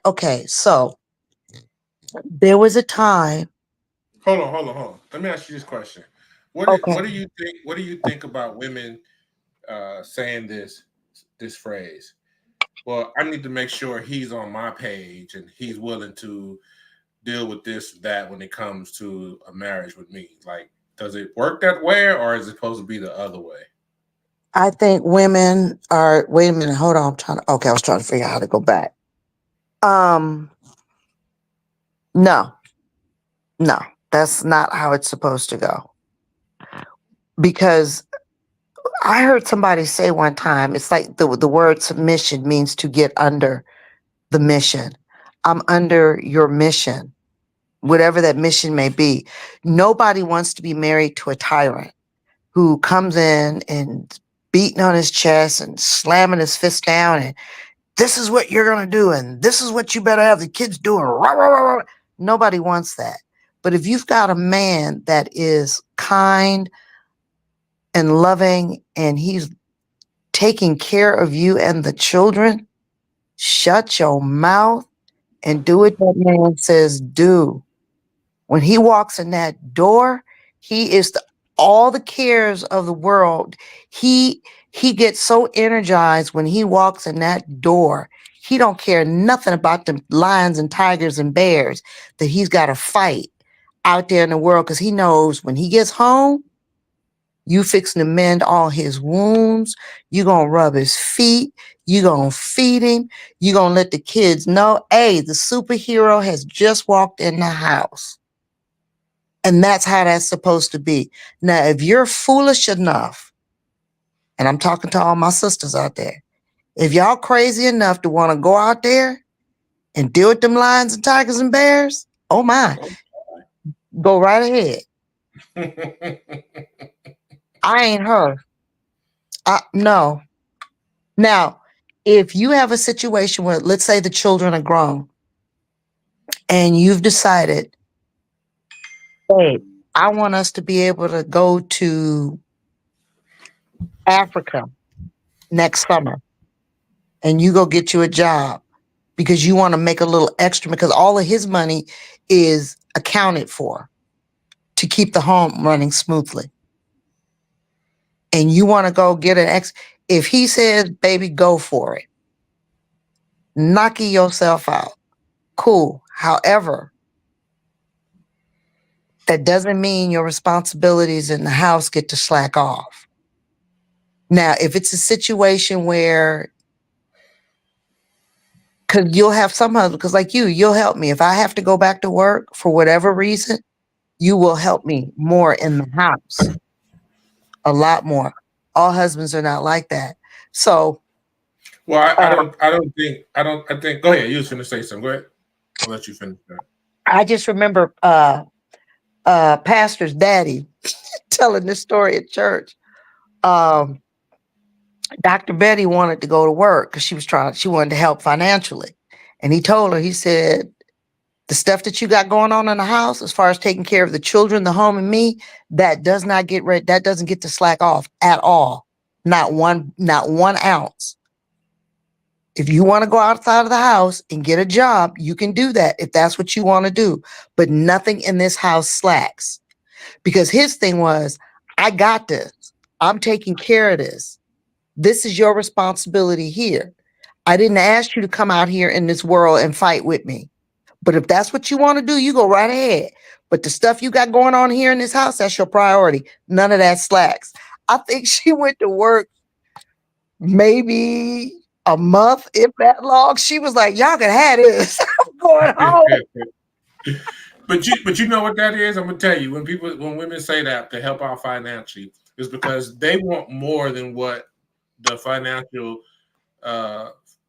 okay, so there was a time. Hold on. Let me ask you this question. Okay. What do you think about women saying this phrase? Well, I need to make sure he's on my page and he's willing to deal with this that when it comes to a marriage with me. Like, does it work that way, or is it supposed to be the other way? I think women are, wait a minute, hold on. I was trying to figure out how to go back. Um, no, no, that's not how it's supposed to go. Because I heard somebody say one time, it's like the word submission means to get under the mission. I'm under your mission, whatever that mission may be. Nobody wants to be married to a tyrant who comes in and beating on his chest and slamming his fist down and this is what you're going to do and this is what you better have the kids doing. Rah, rah, rah, rah. Nobody wants that. But if you've got a man that is kind and loving and he's taking care of you and the children, shut your mouth and do what that man says do. When he walks in that door, he is all the cares of the world. He gets so energized when he walks in that door. He don't care nothing about the lions and tigers and bears that he's got to fight out there in the world, because he knows when he gets home, you fixing to mend all his wounds. You gonna rub his feet. You gonna feed him. You gonna let the kids know, hey, the superhero has just walked in the house. And that's how that's supposed to be. Now, if you're foolish enough, and I'm talking to all my sisters out there, if y'all crazy enough to want to go out there and deal with them lions and tigers and bears, oh my, go right ahead. I ain't her. No. Now, if you have a situation where, let's say, the children are grown and you've decided, hey, I want us to be able to go to Africa next summer, and you go get you a job because you want to make a little extra, because all of his money is accounted for. to keep the home running smoothly. And you want to go get if he says, baby, go for it, knock yourself out. Cool. However, that doesn't mean your responsibilities in the house get to slack off. Now, if it's a situation where, because you'll have some husbands, because like you'll help me. If I have to go back to work for whatever reason, you will help me more in the house, a lot more. All husbands are not like that. So, well, I think. Go ahead. You was finna say something. Go ahead. I'll let you finish that. I just remember pastor's daddy telling this story at church. Dr. Betty wanted to go to work because she wanted to help financially. And he told her, he said, the stuff that you got going on in the house, as far as taking care of the children, the home, and me, that doesn't get to slack off at all. Not one ounce. If you want to go outside of the house and get a job, you can do that if that's what you want to do. But nothing in this house slacks. Because his thing was, I got this. I'm taking care of this. This is your responsibility here. I didn't ask you to come out here in this world and fight with me. But if that's what you want to do, you go right ahead. But the stuff you got going on here in this house, that's your priority. None of that slacks. I think she went to work maybe a month, if that long. She was like, y'all can have this. I'm going home. But you know what that is? I'm gonna tell you, when women say that to help out financially, is because they want more than what the financial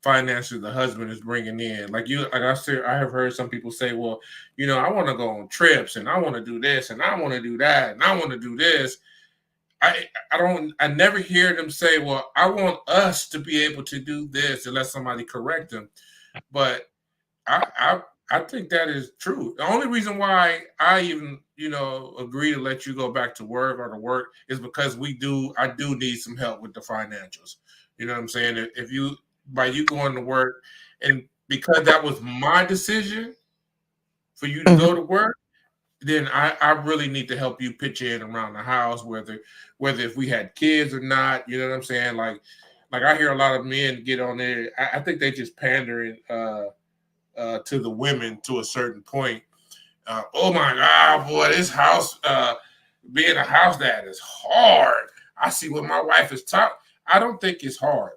finances the husband is bringing in. Like I said, I have heard some people say, well, I want to go on trips and I want to do this and I want to do that and I want to do this. I never hear them say, well, I want us to be able to do this, unless somebody correct them. But I think that is true. The only reason why I even, agree to let you go back to work or to work is because I do need some help with the financials. You know what I'm saying? If you, by you going to work, and because that was my decision for you to go to work, then I really need to help you pitch in around the house, whether if we had kids or not. You know what I'm saying? Like I hear a lot of men get on there. I think they just pandering to the women to a certain point. Oh my God, boy, this house, being a house dad is hard. I see what my wife is taught. I don't think it's hard.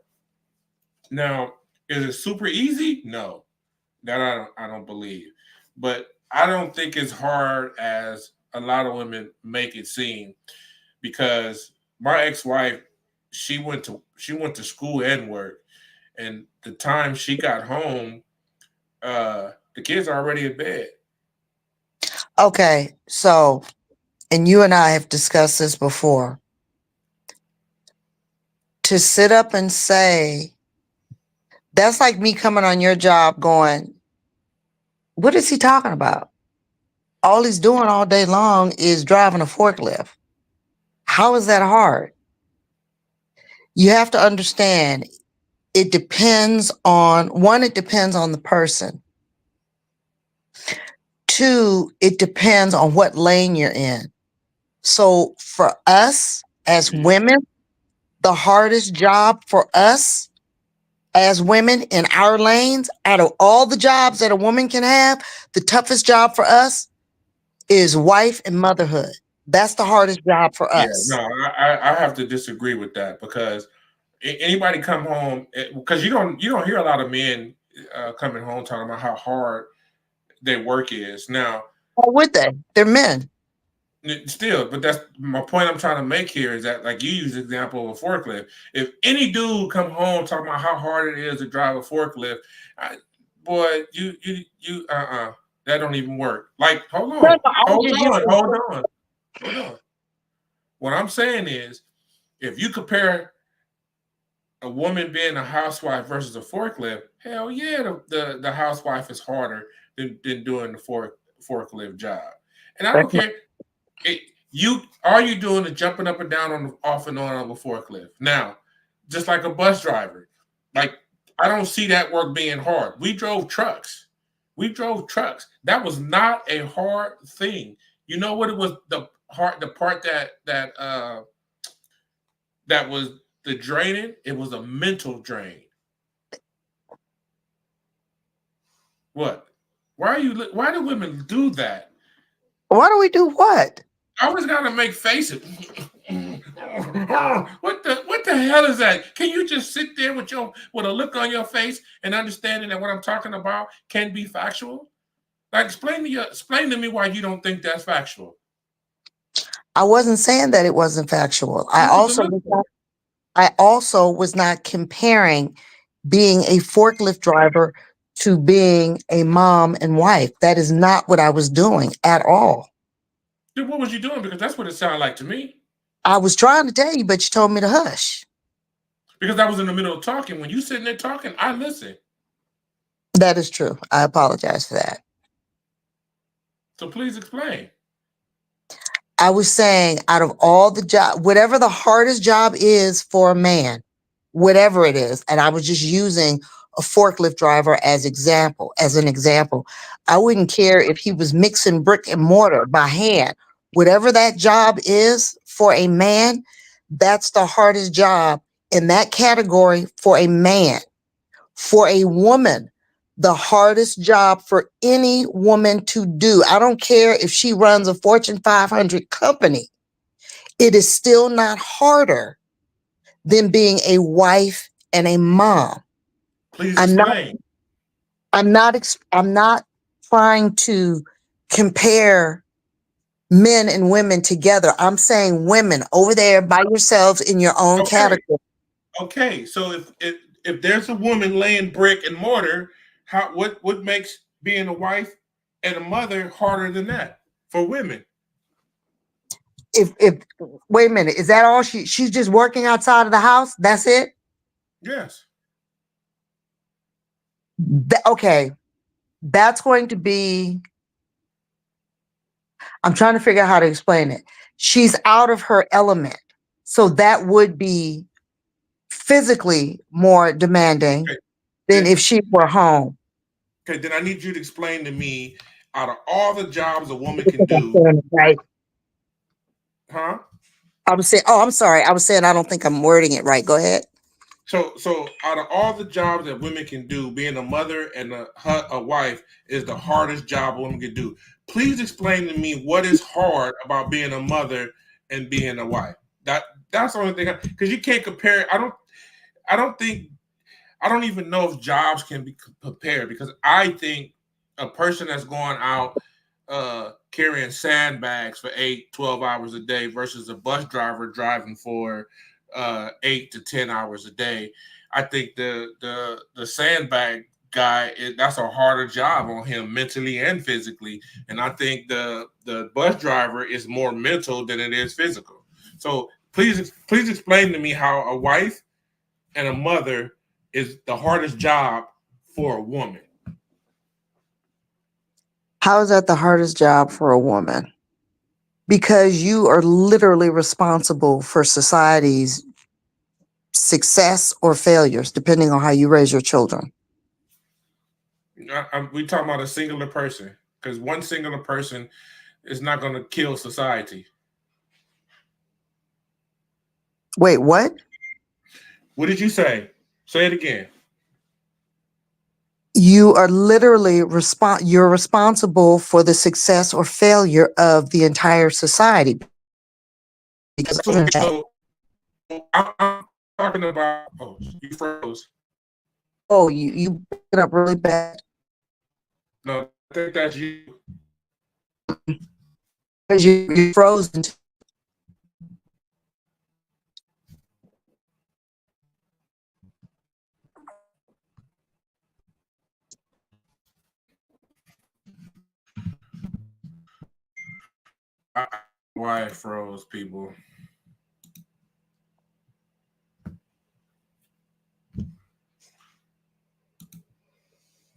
Now, is it super easy? No, that I don't believe. But I don't think it's hard as a lot of women make it seem, because my ex-wife, she went to school and work, and the time she got home, the kids are already in bed. Okay, so, and you and I have discussed this before. To sit up and say, that's like me coming on your job going, what is he talking about? All he's doing all day long is driving a forklift. How is that hard? You have to understand, it depends on the person. Two, it depends on what lane you're in. So for us as women, the hardest job for us as women in our lanes, out of all the jobs that a woman can have, the toughest job for us is wife and motherhood. That's the hardest job for Yeah, us. no, I have to disagree with that, because anybody come home, because you don't hear a lot of men coming home talking about how hard their work is. Now, Or would they? They're men. still, but that's my point I'm trying to make here, is that, like you use the example of a forklift. If any dude come home talking about how hard it is to drive a forklift, boy, that don't even work. Like, hold No, on, I was just using. hold on. What I'm saying is, if you compare a woman being a housewife versus a forklift, hell yeah, the housewife is harder than doing the forklift job. And I don't care. All you doing is jumping up and down off and on a forklift. Now, just like a bus driver, like, I don't see that work being hard. We drove trucks. That was not a hard thing. You know what it was the part that was the draining? It was a mental drain. What? Why do women do that? Why do we do what? I always gotta make faces. What the hell is that? Can you just sit there with a look on your face and understanding that what I'm talking about can be factual? Like explain to me why you don't think that's factual. I wasn't saying that it wasn't factual. You was a little I also was not comparing being a forklift driver to being a mom and wife. That is not what I was doing at all. Dude, what was you doing? Because that's what it sounded like to me. I was trying to tell you, but you told me to hush. Because I was in the middle of talking. When you sitting there talking, I listen. That is true. I apologize for that. So please explain. I was saying, out of all the job, whatever the hardest job is for a man, whatever it is, and I was just using a forklift driver as an example. I wouldn't care if he was mixing brick and mortar by hand. Whatever that job is for a man, that's the hardest job in that category for a man. For a woman, the hardest job for any woman to do, I don't care if she runs a Fortune 500 company, it is still not harder than being a wife and a mom. Please explain. I'm not trying to compare men and women together. I'm saying women over there by yourselves in your own category. Okay, so if there's a woman laying brick and mortar, what makes being a wife and a mother harder than that for women? If wait a minute, is that all she's just working outside of the house? That's it? Yes. Okay. That's going to be, I'm trying to figure out how to explain it. She's out of her element. So that would be physically more demanding than if she were home. Okay, then I need you to explain to me, out of all the jobs a woman can do, right? Huh? I was saying, oh, I'm sorry. I was saying I don't think I'm wording it right. Go ahead. So out of all the jobs that women can do, being a mother and a wife is the hardest job a woman can do. Please explain to me what is hard about being a mother and being a wife. That's the only thing, because you can't compare. I don't even know if jobs can be compared, because I think a person that's going out carrying sandbags for 8-12 hours a day versus a bus driver driving for 8 to 10 hours a day. I think the sandbag guy, that's a harder job on him mentally and physically. And I think the bus driver is more mental than it is physical. So please explain to me how a wife and a mother is the hardest job for a woman. How is that the hardest job for a woman? Because you are literally responsible for society's success or failures, depending on how you raise your children. We talking about a singular person, because one singular person is not going to kill society. Wait, what? What did you say? Say it again. You are literally you're responsible for the success or failure of the entire society. Because so I'm talking about, oh, you froze. Oh, you picked it up really bad. No, I think that's you. Because you frozen. Why it froze, people?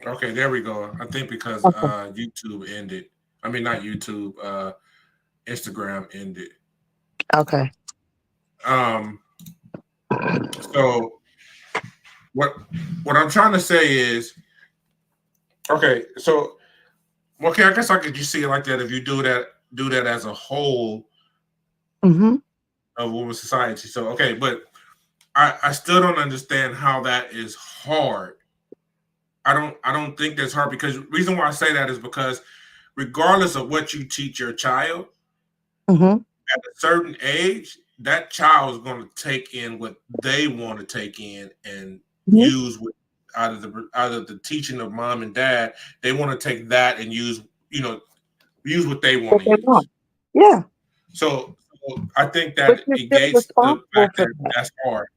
Okay, there we go. I think because YouTube ended. I mean, not YouTube. Instagram ended. Okay. So what I'm trying to say is, okay, so okay, I guess I could just see it like that. If you do that do that as a whole Mm-hmm. of women's society. So okay, but I still don't understand how that is hard. I don't think that's hard because the reason why I say that is because regardless of what you teach your child, Mm-hmm. at a certain age, that child is going to take in what they want to take in and Mm-hmm. use what out of the teaching of mom and dad. They want to take that and use what they want What to they use. want. Yeah. So I think But that you're still negates the responsible fact for that that. that's hard.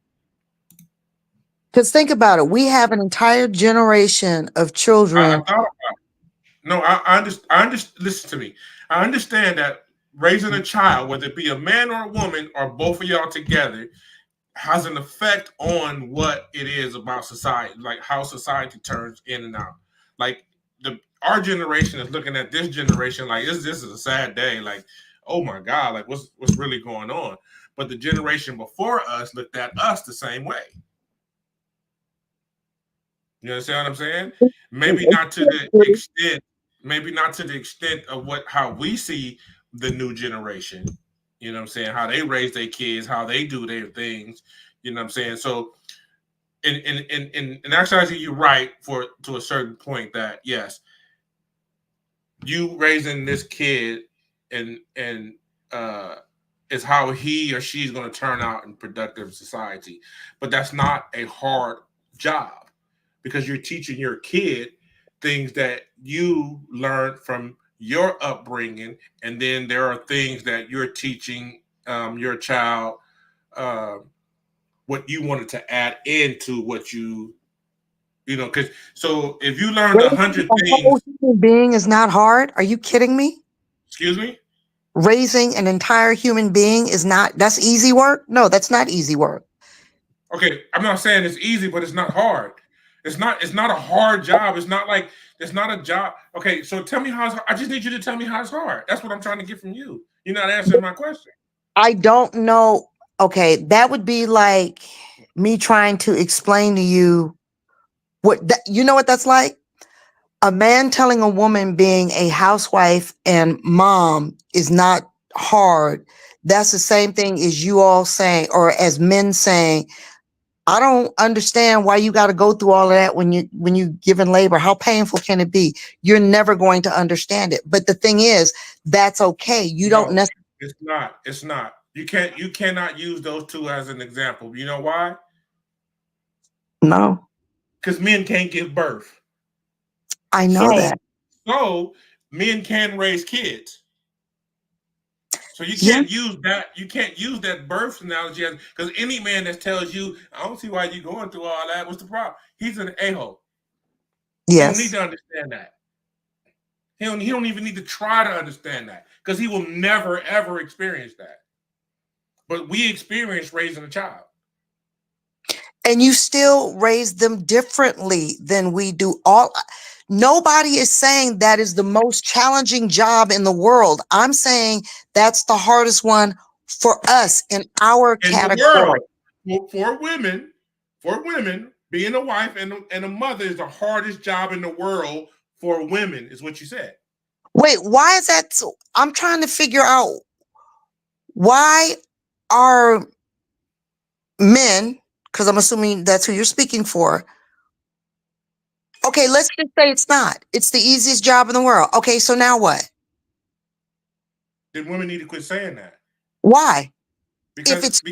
Because think about it. We have an entire generation of I children. thought no, I understand. Listen to me. I understand that raising a child, whether it be a man or a woman or both of y'all together, has an effect on what it is about society, like how society turns in and out. Like our generation is looking at this generation like this is a sad day. Like, oh my God, like what's really going on? But the generation before us looked at us the same way. You understand what I'm saying? Maybe not to the extent, maybe not to the extent of what how we see the new generation. You know what I'm saying? How they raise their kids, how they do their things. You know what I'm saying? So in actuality, you're right for to a certain point that yes, you raising this kid and uh is how he or she's going to turn out in productive society. But that's not a hard job because you're teaching your kid things that you learned from your upbringing, and then there are things that you're teaching your child uh, what you wanted to add into what because so if you learned a Raising hundred a whole things, human being is not hard. Are you kidding me? excuse me. Raising an entire human being is not, that's easy work? No, that's not easy work. Okay, I'm not saying it's easy, but it's not hard. It's not a hard job. It's not a job. Okay, so tell me how it's hard. I just need you to tell me how it's hard. That's what I'm trying to get from you. You're not answering my question. I don't know. Okay, that would be like me trying to explain to you you know what that's like? A man telling a woman being a housewife and mom is not hard. That's the same thing as you all saying, or as men saying, I don't understand why you got to go through all of that when you given labor. How painful can it be? You're never going to understand it. But the thing is, that's okay. You don't No, necessarily it's not. It's not. You cannot use those two as an example. You know why? know. Because men can't give birth. I know So that. so men can raise kids. So you Yeah. can't use that. You can't use that birth analogy because any man that tells you, "I don't see why you're going through all that." What's the problem? He's an a-hole. He don't need Yes. to understand that. He don't even need to try to understand that because he will never ever experience that. But we experience raising a child. And you still raise them differently than we do. Nobody is saying that is the most challenging job in the world. I'm saying that's the hardest one for us in our In the category. world for women, being a wife and a mother is the hardest job in the world for women, is what you said. Wait, why is that so? I'm trying to figure out why are men, because I'm assuming that's who you're speaking for. Okay, let's just say it's not. It's the easiest job in the world. Okay, so now what? Then women need to quit saying that Why? If because it's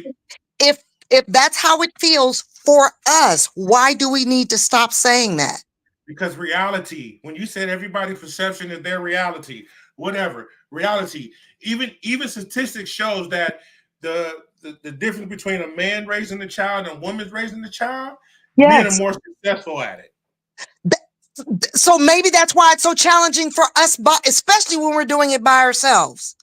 if if that's how it feels for us, why do we need to stop saying that? because reality. When you said everybody's perception is their reality, whatever reality. Even statistics shows that the difference between a man raising a child and a woman raising a child, men are Yes. more successful at it. So maybe that's why it's so challenging for us, but especially when we're doing it by ourselves,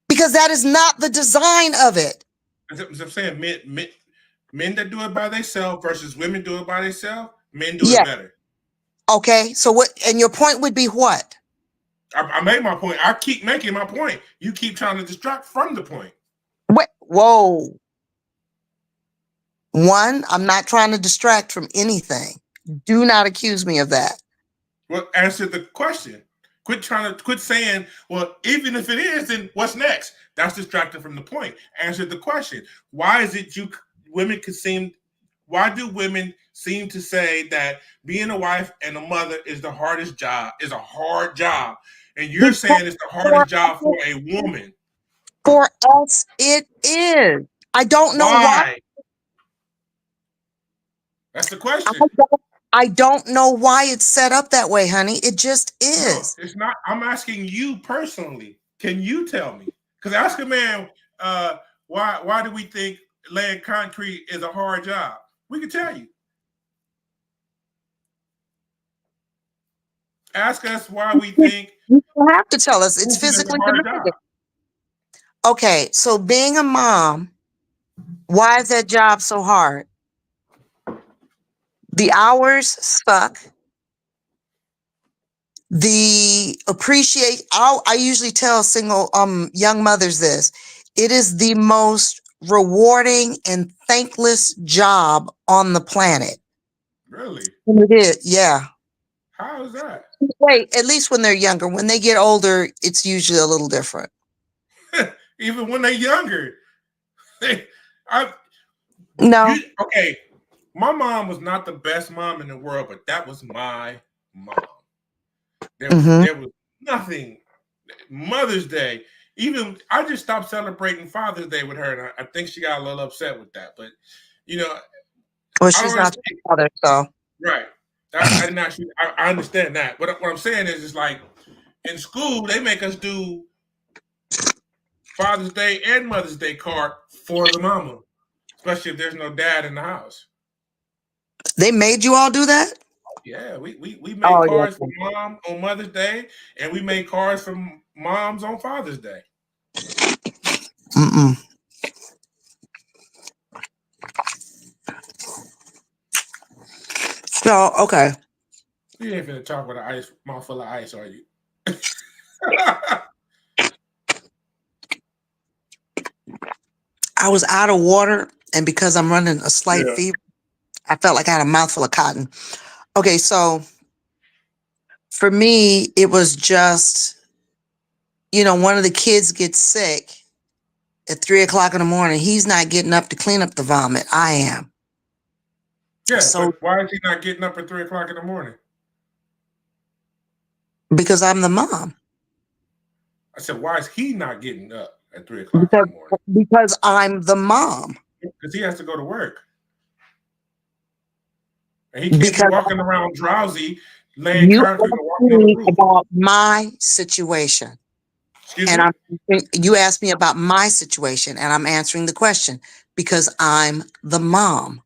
because that is not the design of it. As I'm saying, men that do it by themselves versus women do it by themselves, men do it Yeah. better. Okay. So what? And your point would be what? I made my point. I keep making my point. You keep trying to distract from the point. Wait, whoa. One, I'm not trying to distract from anything. Do not accuse me of that. Well, answer the question. Quit saying, well, even if it is, then what's next? That's distracting from the point. Answer the question. Why is it women could seem why do women seem to say that being a wife and a mother is the hardest job, is a hard job? And you're Because saying it's the for hardest job for a woman. for us, it is. I don't know why. Why? That's the I question. don't, I don't know why it's set up that way, honey. It just No, is. it's not. I'm asking you personally. Can you tell me? Because ask a man, why do we think laying concrete is a hard job? We can tell you. Ask us why we think You don't have to tell us. It's roofing is a physically hard job. demanding. Okay, so being a mom, why is that job so hard? The hours suck. I usually tell single young mothers this. It is the most rewarding and thankless job on the planet. Really? And it is, yeah. How is that? Wait, at least when they're younger. When they get older, it's usually a little different. Even when they're younger. I, No. okay. My mom was not the best mom in the world, but that was my mom. Mm-hmm. There was nothing. Mother's Day. Even I just stopped celebrating Father's Day with her, and I think she got a little upset with that. But you know, Well, I she's don't not understand. the father, so. Right. I didn't actually. I understand that. But what I'm saying is, it's like in school they make us do Father's Day and Mother's Day card for the mama, especially if there's no dad in the house. They made you all do that? Yeah, we made Oh, cards for yeah. mom on Mother's Day, and we made cards for moms on Father's Day. Mm-mm. So, okay. You ain't finna talk with an ice mouth full of ice, are you? I was out of water, and because I'm running a slight Yeah. fever, I felt like I had a mouthful of cotton. Okay, so for me, it was just, one of the kids gets sick at 3 o'clock in the morning. He's not getting up to clean up the vomit. I am. Yeah, So, but why is he not getting up at 3 o'clock in the morning? because I'm the mom. I said, why is he not getting up at 3 o'clock in Because, the morning? because I'm the mom. Because he has to go to work. And he can't be Because walking around drowsy, laying you concrete or asked walking on the me roof. about my situation. Excuse And me? you asked me about my situation, and I'm answering the question because I'm the mom.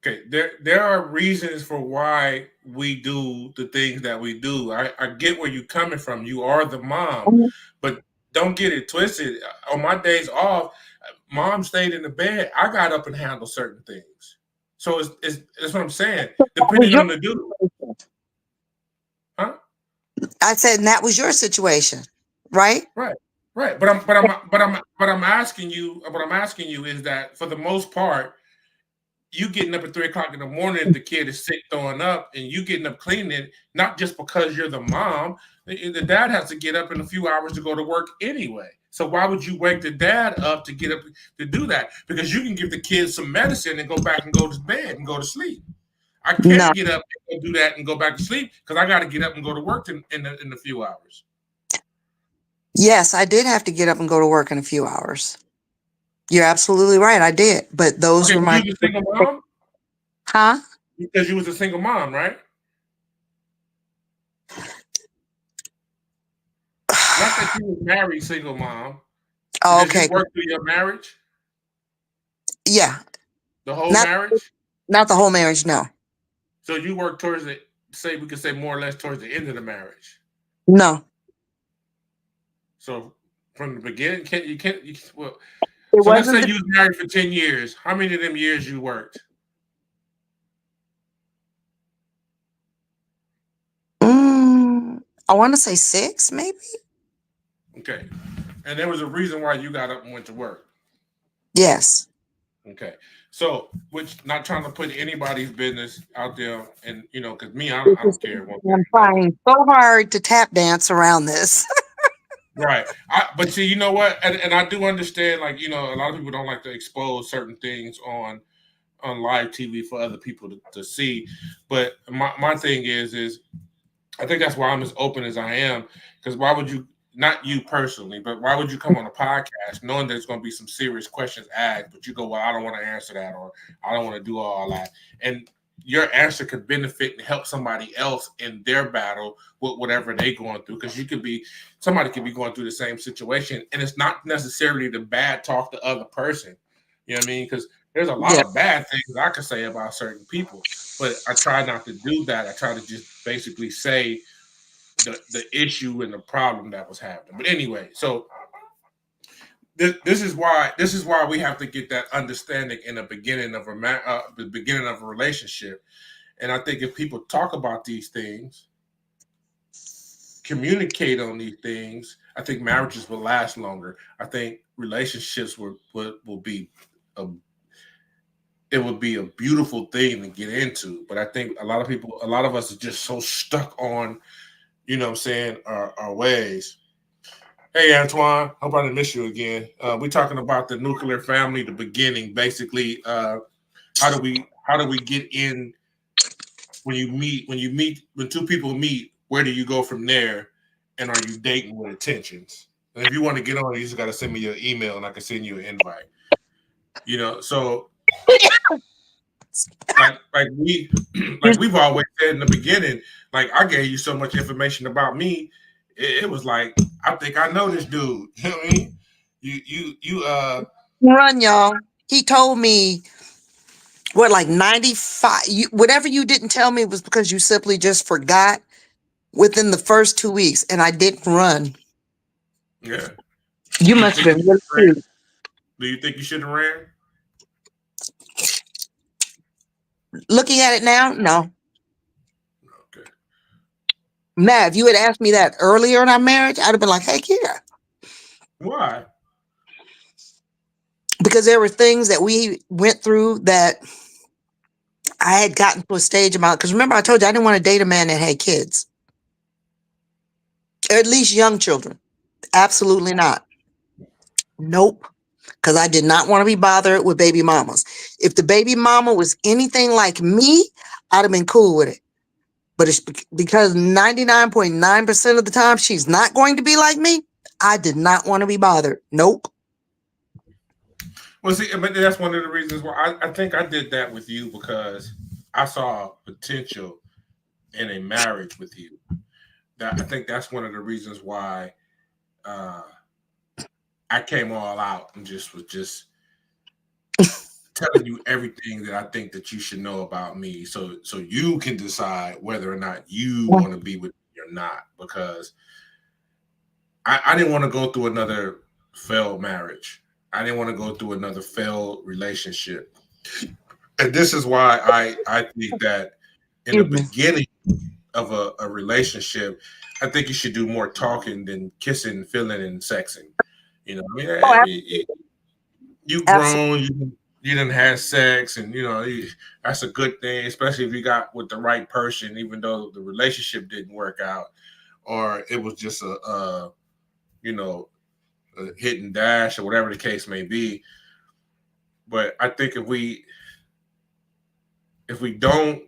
Okay, there are reasons for why we do the things that we do. I get where you're coming from. You are the mom, but don't get it twisted. On my days off, mom stayed in the bed. I got up and handled certain things. So it's that's what I'm saying. That was Depending your on the dude, situation. huh? I said, and that was your situation, right? Right, right. But I'm asking you. What I'm asking you is that for the most part, you getting up at 3 o'clock in the morning if the kid is sick throwing up, and you getting up cleaning it, not just because you're the mom. The dad has to get up in a few hours to go to work anyway. So why would you wake the dad up to get up to do that? Because you can give the kids some medicine and go back and go to bed and go to sleep. I No. can't get up and do that and go back to sleep because I got to get up and go to work in a few hours. Yes, I did have to get up and go to work in a few hours. You're absolutely right. I did. But those Okay, were you my. was a single mom Huh? because you was a single mom, right? Not that you was married single mom. Oh, Did you okay. work through your marriage? Yeah. The whole Not marriage? not the whole marriage, no. So you work towards the say we could say more or less towards the end of the marriage. No. So from the beginning, well. It So let's say wasn't the, you was married for 10 years. How many of them years you worked? I want to say 6, maybe. Okay, and there was a reason why you got up and went to work. Yes. Okay. So, which not trying to put anybody's business out there, and because me, This I is don't care one way I'm or another. trying so hard to tap dance around this. Right. But see, you know what? And I do understand, like, a lot of people don't like to expose certain things on live TV for other people to see. But my thing is I think that's why I'm as open as I am. Because why would you, not you personally, but why would you come on a podcast knowing there's going to be some serious questions asked, but you go, well, I don't want to answer that, or I don't want to do all that. And your answer could benefit and help somebody else in their battle with whatever they're going through. Because somebody could be going through the same situation. And it's not necessarily the bad talk the other person. You know what I mean? Because there's a lot Yeah. of bad things I could say about certain people, but I try not to do that. I try to just basically say the issue and the problem that was happening. But anyway, so this is why we have to get that understanding in the beginning of the beginning of a relationship. And I think if people talk about these things, communicate on these things, I think marriages will last longer. I think relationships will be a it would be a beautiful thing to get into. But I think a lot of us are just so stuck on, what I'm saying, our ways. Hey, Antoine, hope I didn't miss you again. We're talking about the nuclear family, the beginning, basically. How do we get in when two people meet? Where do you go from there? And are you dating with intentions? And if you want to get on, you just got to send me your email, and I can send you an invite. So like like we've always said in the beginning, like I gave you so much information about me, it was like I think I know this dude. You know what I mean? You Run, y'all. He told me what, like 95. Whatever you didn't tell me was because you simply just forgot within the first 2 weeks, and I didn't run. yeah. You Do you must have think you been should really have ran? cute. Do you think you should have ran? Looking at it now, no. Okay. Matt, if you had asked me that earlier in our marriage, I'd have been like, hey, Kira. Why? Because there were things that we went through that I had gotten to a stage about. Because remember, I told you I didn't want to date a man that had kids, or at least young children. Absolutely not. Nope. Because I did not want to be bothered with baby mamas. If the baby mama was anything like me, I'd have been cool with it. But it's because 99.9% of the time she's not going to be like me. I did not want to be bothered. Nope. Well, see, but that's one of the reasons why I think I did that with you because I saw potential in a marriage with you. That I think that's one of the reasons why uh, I came all out and just was just telling you everything that I think that you should know about me, so you can decide whether or not you want to be with me or not. Because I didn't want to go through another failed marriage. I didn't want to go through another failed relationship. And this is why I think that in the Excuse me. beginning of a relationship, I think you should do more talking than kissing, feeling, and sexing. Oh, You absolutely. grown, you didn't have sex, and that's a good thing, especially if you got with the right person, even though the relationship didn't work out, or it was just you know a hit and dash or whatever the case may be. But I think if we don't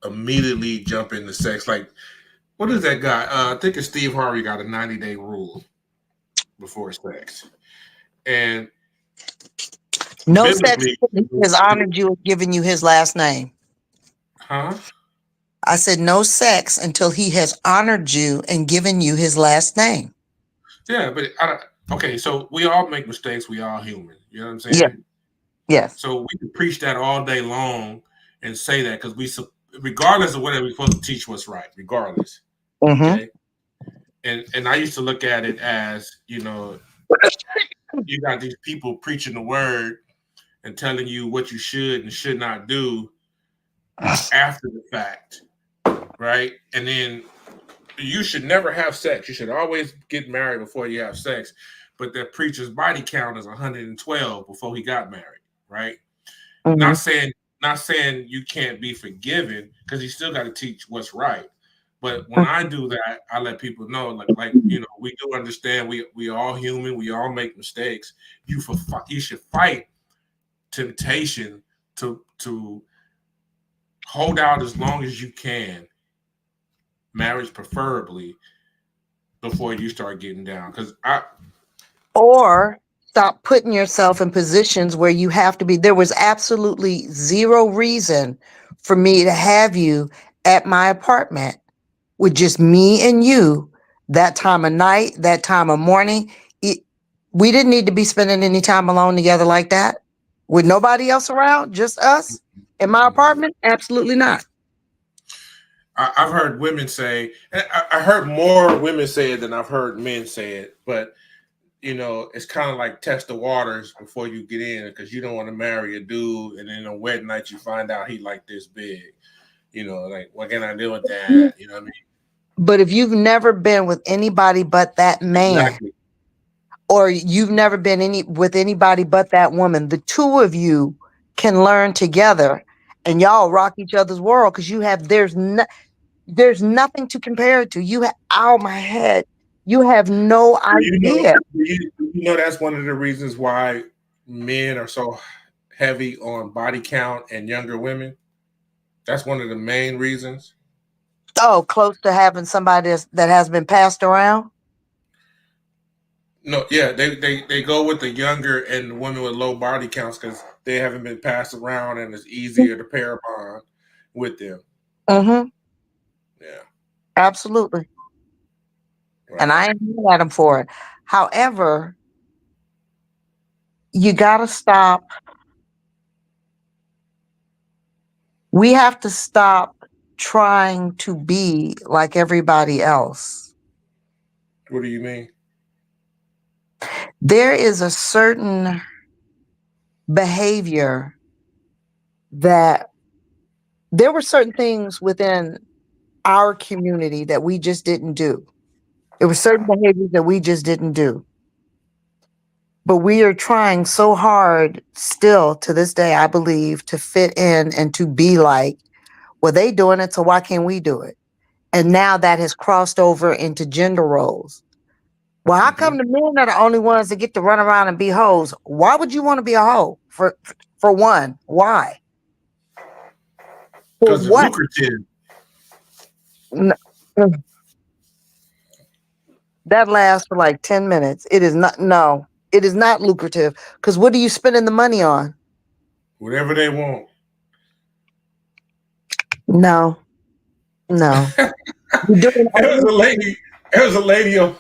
immediately jump into sex, like what is that guy? I think it's Steve Harvey got a 90-day rule before sex, and No sex biblically, until he has honored you and given you his last name. huh? I said no sex until he has honored you and given you his last name. Yeah, but okay. So we all make mistakes. We all human. You know what I'm Yeah. saying? Yes. So we can preach that all day long and say that because regardless of whatever we're supposed to teach what's right, regardless. Mm-hmm. Okay. And I used to look at it as you got these people preaching the word and telling you what you should and should not do after the fact, right? And then you should never have sex. You should always get married before you have sex. But that preacher's body count is 112 before he got married, right? Not Mhm. saying not saying you can't be forgiven because you still got to teach what's right. But when I do that, I let people know, like we do understand we all human, we all make mistakes. You should fight temptation to hold out as long as you can, marriage preferably, before you start getting down. Because I Or stop putting yourself in positions where you have to be. There was absolutely zero reason for me to have you at my apartment with just me and you that time of night, that time of morning. It, we didn't need to be spending any time alone together like that with nobody else around, just us in my apartment. Absolutely not. I've heard women say, and I heard more women say it than I've heard men say it, but it's kind of like test the waters before you get in because you don't want to marry a dude and then on wedding night you find out he like this big. Like what can I do with that? You know what I mean? But if you've never been with anybody but that man, Exactly. or you've never been with anybody but that woman, the two of you can learn together and y'all rock each other's world because there's nothing to compare it to. Oh my head, you have no You know, idea. that's one of the reasons why men are so heavy on body count and younger women. That's one of the main reasons. Oh, close to having somebody that has been passed around. No, yeah, they go with the younger and the women with low body counts because they haven't been passed around and it's easier to pair bond with them. Mm-hmm. Yeah, Absolutely. And right. I ain't mad at him for it. However, you gotta stop. We have to stop trying to be like everybody else. What do you mean? There is a certain behavior that there were certain things within our community that we just didn't do. There were certain behaviors that we just didn't do. But we are trying so hard still to this day, I believe, to fit in and to be like, well, they doing it, so why can't we do it? And now that has crossed over into gender roles. Well, how Mm-hmm. come the men are the only ones that get to run around and be hoes? Why would you want to be a hoe? For one, why? For Because it's what? lucrative. N- That lasts for like 10 minutes. It is not, no, it is not lucrative. Because what are you spending the money on? Whatever they want. No, no. There You're doing was only. a lady. There was a lady on.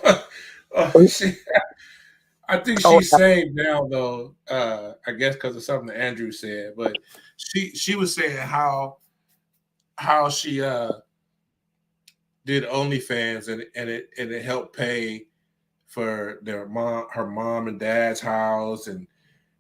I think Oh, she's saved now, though. I guess because of something that Andrew said, but she was saying how she did OnlyFans and it helped pay for her mom and dad's house, and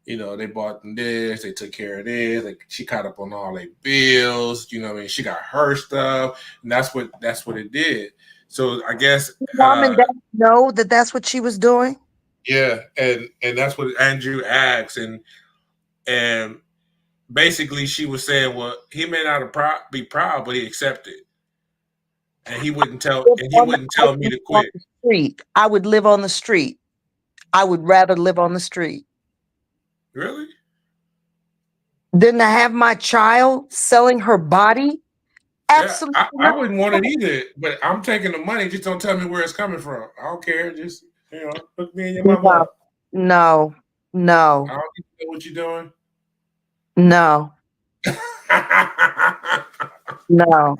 they bought them this, they took care of this, like she caught up on all their bills. You know what I mean? She got her stuff, and that's what it did. So I guess mom and dad know that that's what she was doing. yeah, and that's what Andrew asked, and basically she was saying, well, he may not be proud, but he accepted, and he wouldn't I tell would me live to on quit. the street. I would live on the street. I would rather live on the street Really? than to have my child selling her body. Yeah, Absolutely I not. wouldn't want it either. But I'm taking the money. Just don't tell me where it's coming from. I don't care. Just hook me and your mama No, up. no, I no, don't need to know what you're doing. no, no,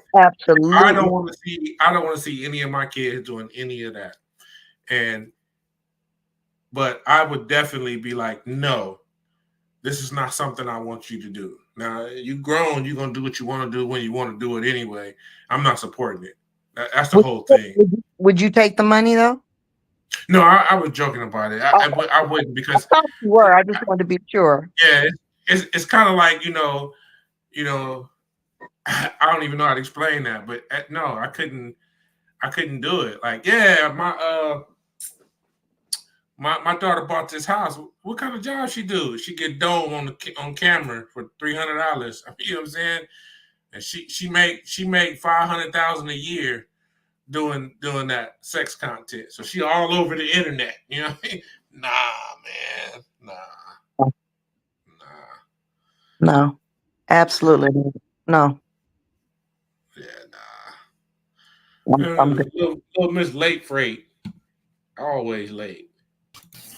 I don't absolutely. want to see. I don't want to see any of my kids doing any of that. And but I would definitely be like, no, this is not something I want you to do. Now you grown. You're gonna do what you want to do when you want to do it anyway. I'm not supporting it. That's the Would, whole thing. would you take the money though? No, I was joking about it. Oh, I wouldn't I because thought you were. I just wanted to be sure. yeah, it's kind of like you know. I don't even know how to explain that, but no, I couldn't do it. Like, yeah, my daughter bought this house. What kind of job she do? She get dome on camera for $300. You know what I'm saying? And she made 500,000 a year doing that sex content. So she all over the internet. You know what I mean? Nah, man. Nah. No, absolutely no. Yeah, nah. I'm good. Little Miss Late Freight. Always late.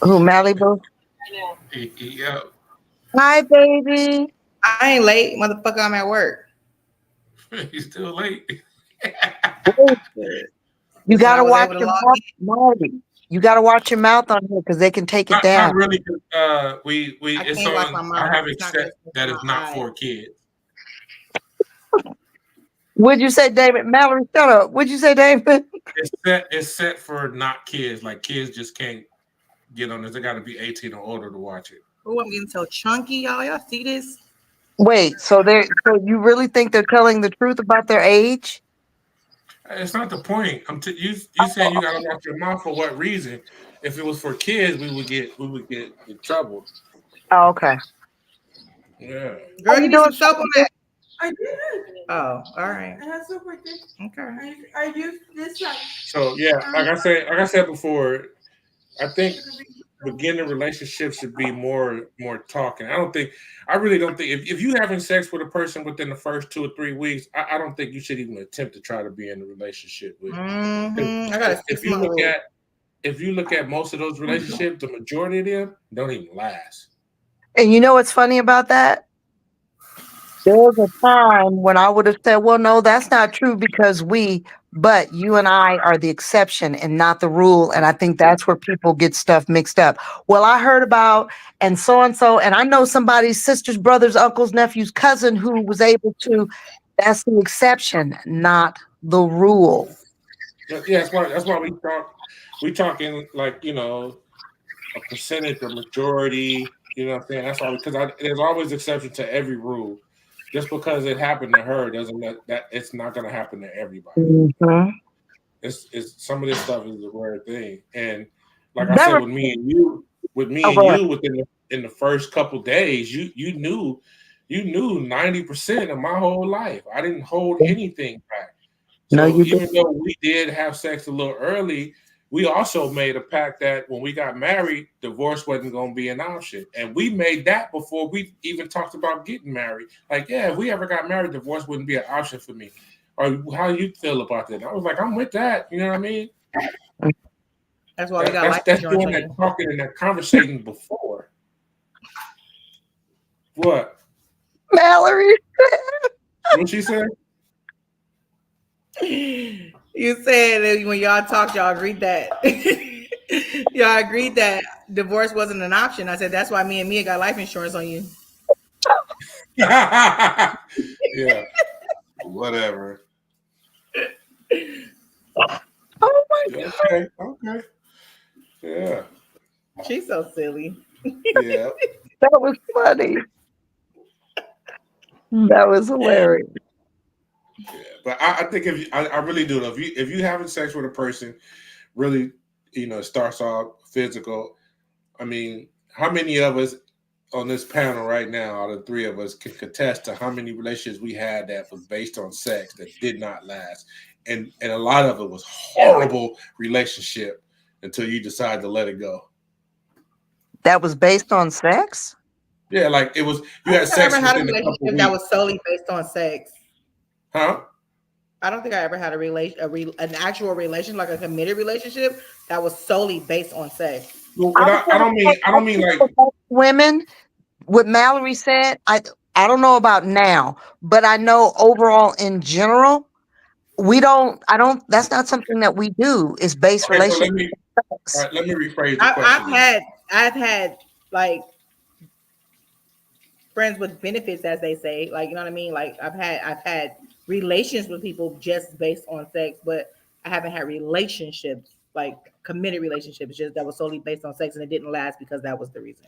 Who, Malibu? Yeah. Hi, baby. I ain't late, motherfucker. I'm at work. He's still late. You So I gotta was watch able to your log mouth, Marty. You gotta watch your mouth on here because they can take it Not down. really. We I it's can't watch my on. mouth. I have it It's not set gonna that my it's not eyes. for kids. What'd you say, David? Mallory, shut up. What'd you say, David? It's set for not kids. Like kids just can't get on this. They got to be 18 or older to watch it. Oh, I'm getting so chunky, y'all. Y'all see this? Wait, so you really think they're telling the truth about their age? It's not the point. You saying you got to watch your mouth for what reason? If it was for kids, we would get in trouble. Oh, okay. Yeah. Girl, you need some soap on that. I did. Oh, all right. I have soap right there. Okay. I used this side. So yeah, like I said before, I think beginning relationships should be more talking. I really don't think if you having sex with a person within the first 2 or 3 weeks, I don't think you should even attempt to try to be in a relationship with. Mm-hmm. I got a If 6 you month look old. if you look at most of those relationships, the majority of them don't even last. And you know what's funny about that? There was a time when I would have said, well, no, that's not true because but you and I are the exception and not the rule. And I think that's where people get stuff mixed up. Well, I heard about and so, and I know somebody's sister's, brother's, uncle's, nephew's cousin who was able to, that's the exception, not the rule. Yeah, that's why we talking like, a percentage or majority, you know what I'm saying? That's all because there's always exception to every rule. Just because it happened to her doesn't that it's not going to happen to everybody. Mm-hmm. It's some of this stuff is a rare thing, and like I Never. said, with me and you, in the first couple days, you knew 90% of my whole life. I didn't hold anything back. So No, you even though we did have sex a little early, we also made a pact that when we got married, divorce wasn't going to be an option. And we made that before we even talked about getting married. Like, yeah, if we ever got married, divorce wouldn't be an option for me. Or how you feel about that? And I was like, I'm with that. You know what I mean? That's why we got life that's insurance doing on that you. talking and that conversating before. What? Mallory. What she said? You said that when y'all talked, y'all agreed that y'all agreed that divorce wasn't an option. I said that's why me and Mia got life insurance on you. Yeah. Whatever. Oh my God. Okay. Yeah. She's so silly. Yeah. That was funny. That was hilarious. Yeah, but I think I really do. If you having sex with a person, really, it starts off physical. I mean, how many of us on this panel right now, out of 3 of us, can contest to how many relationships we had that was based on sex that did not last, and a lot of it was horrible relationship until you decide to let it go. That was based on sex? Yeah, like it was. You had sex I never had a within a couple relationship weeks. that was solely based on sex. Huh? I don't think I ever had an actual relationship, like a committed relationship, that was solely based on sex. Well, I don't mean like women. What Mallory said, I don't know about now, but I know overall in general, that's not something that we do is base okay. So relationship. let me rephrase the question. I've had like friends with benefits, as they say, like, you know what I mean? Like I've had relations with people just based on sex, but I haven't had relationships, like committed relationships, just that was solely based on sex, and it didn't last because that was the reason.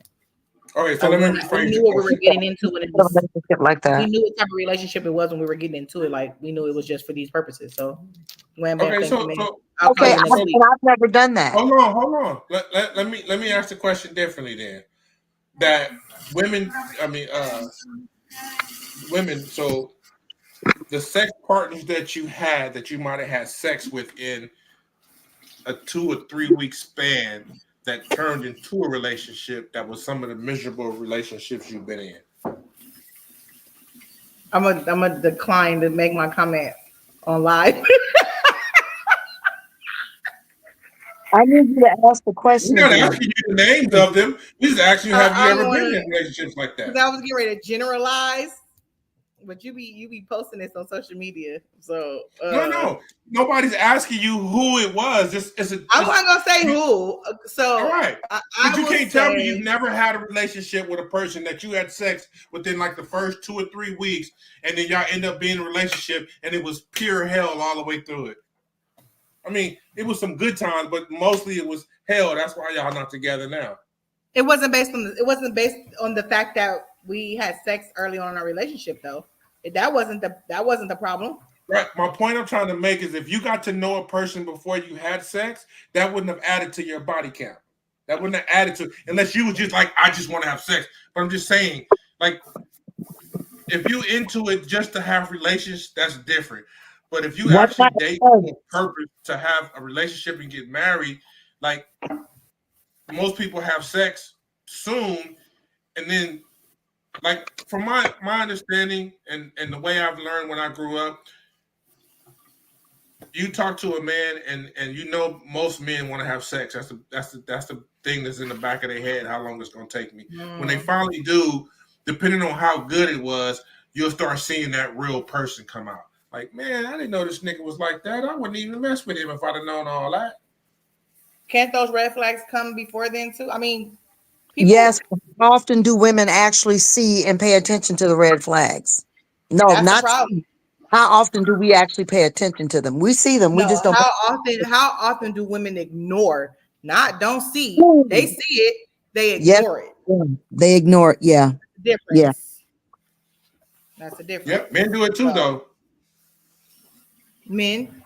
Okay, so let me rephrase. We knew what we were getting into when it was like that. We knew what type of relationship it was when we were getting into it. Like we knew it was just for these purposes. So, Okay, so I'll call Okay, you next and week. I've never done that. Hold on. Let me ask the question differently then. That women, women. So the sex partners that you had, that you might have had sex with in a 2 or 3 week span, that turned into a relationship, that was some of the miserable relationships you've been in. I'm gonna decline to make my comment on live. I need you to ask the question We're not again. asking you the names of them. We just asking you, have you I ever wanna, been in relationships like that? because I was getting ready to generalize, but you be posting this on social media, so No. Nobody's asking you who it was. I wasn't gonna say who. So All right. I But you will can't tell me say- you've never had a relationship with a person that you had sex within like the first 2 or 3 weeks, and then y'all end up being in a relationship and it was pure hell all the way through it. I mean, it was some good times, but mostly it was hell. That's why y'all not together now. it wasn't based on the fact that we had sex early on in our relationship, though. That wasn't the problem. Right. My point I'm trying to make is, if you got to know a person before you had sex, that wouldn't have added to your body count. That wouldn't have added to, unless you was just like, I just want to have sex. But I'm just saying, like, if you into it just to have relations, that's different. But if you What actually kind of date sex? for a purpose to have a relationship and get married, like most people have sex soon, and then, like, from my understanding and the way I've learned when I grew up, you talk to a man and you know most men want to have sex. That's the thing that's in the back of their head. How long it's gonna take me? When they finally do, depending on how good it was, you'll start seeing that real person come out. Like, man, I didn't know this nigga was like that. I wouldn't even mess with him if I'd have known all that. Can't those red flags come before then too? I mean, people, Yes. How often do women actually see and pay attention to the red flags? No, that's the not problem. see. How often do we actually pay attention to them? We see them. We No, just don't. how often do women ignore? Not don't see. Ooh. They see it, they Yes. ignore it. Yeah. They ignore it. Yeah. Difference. Yeah. That's the difference. Yep, men do it too, though. Men,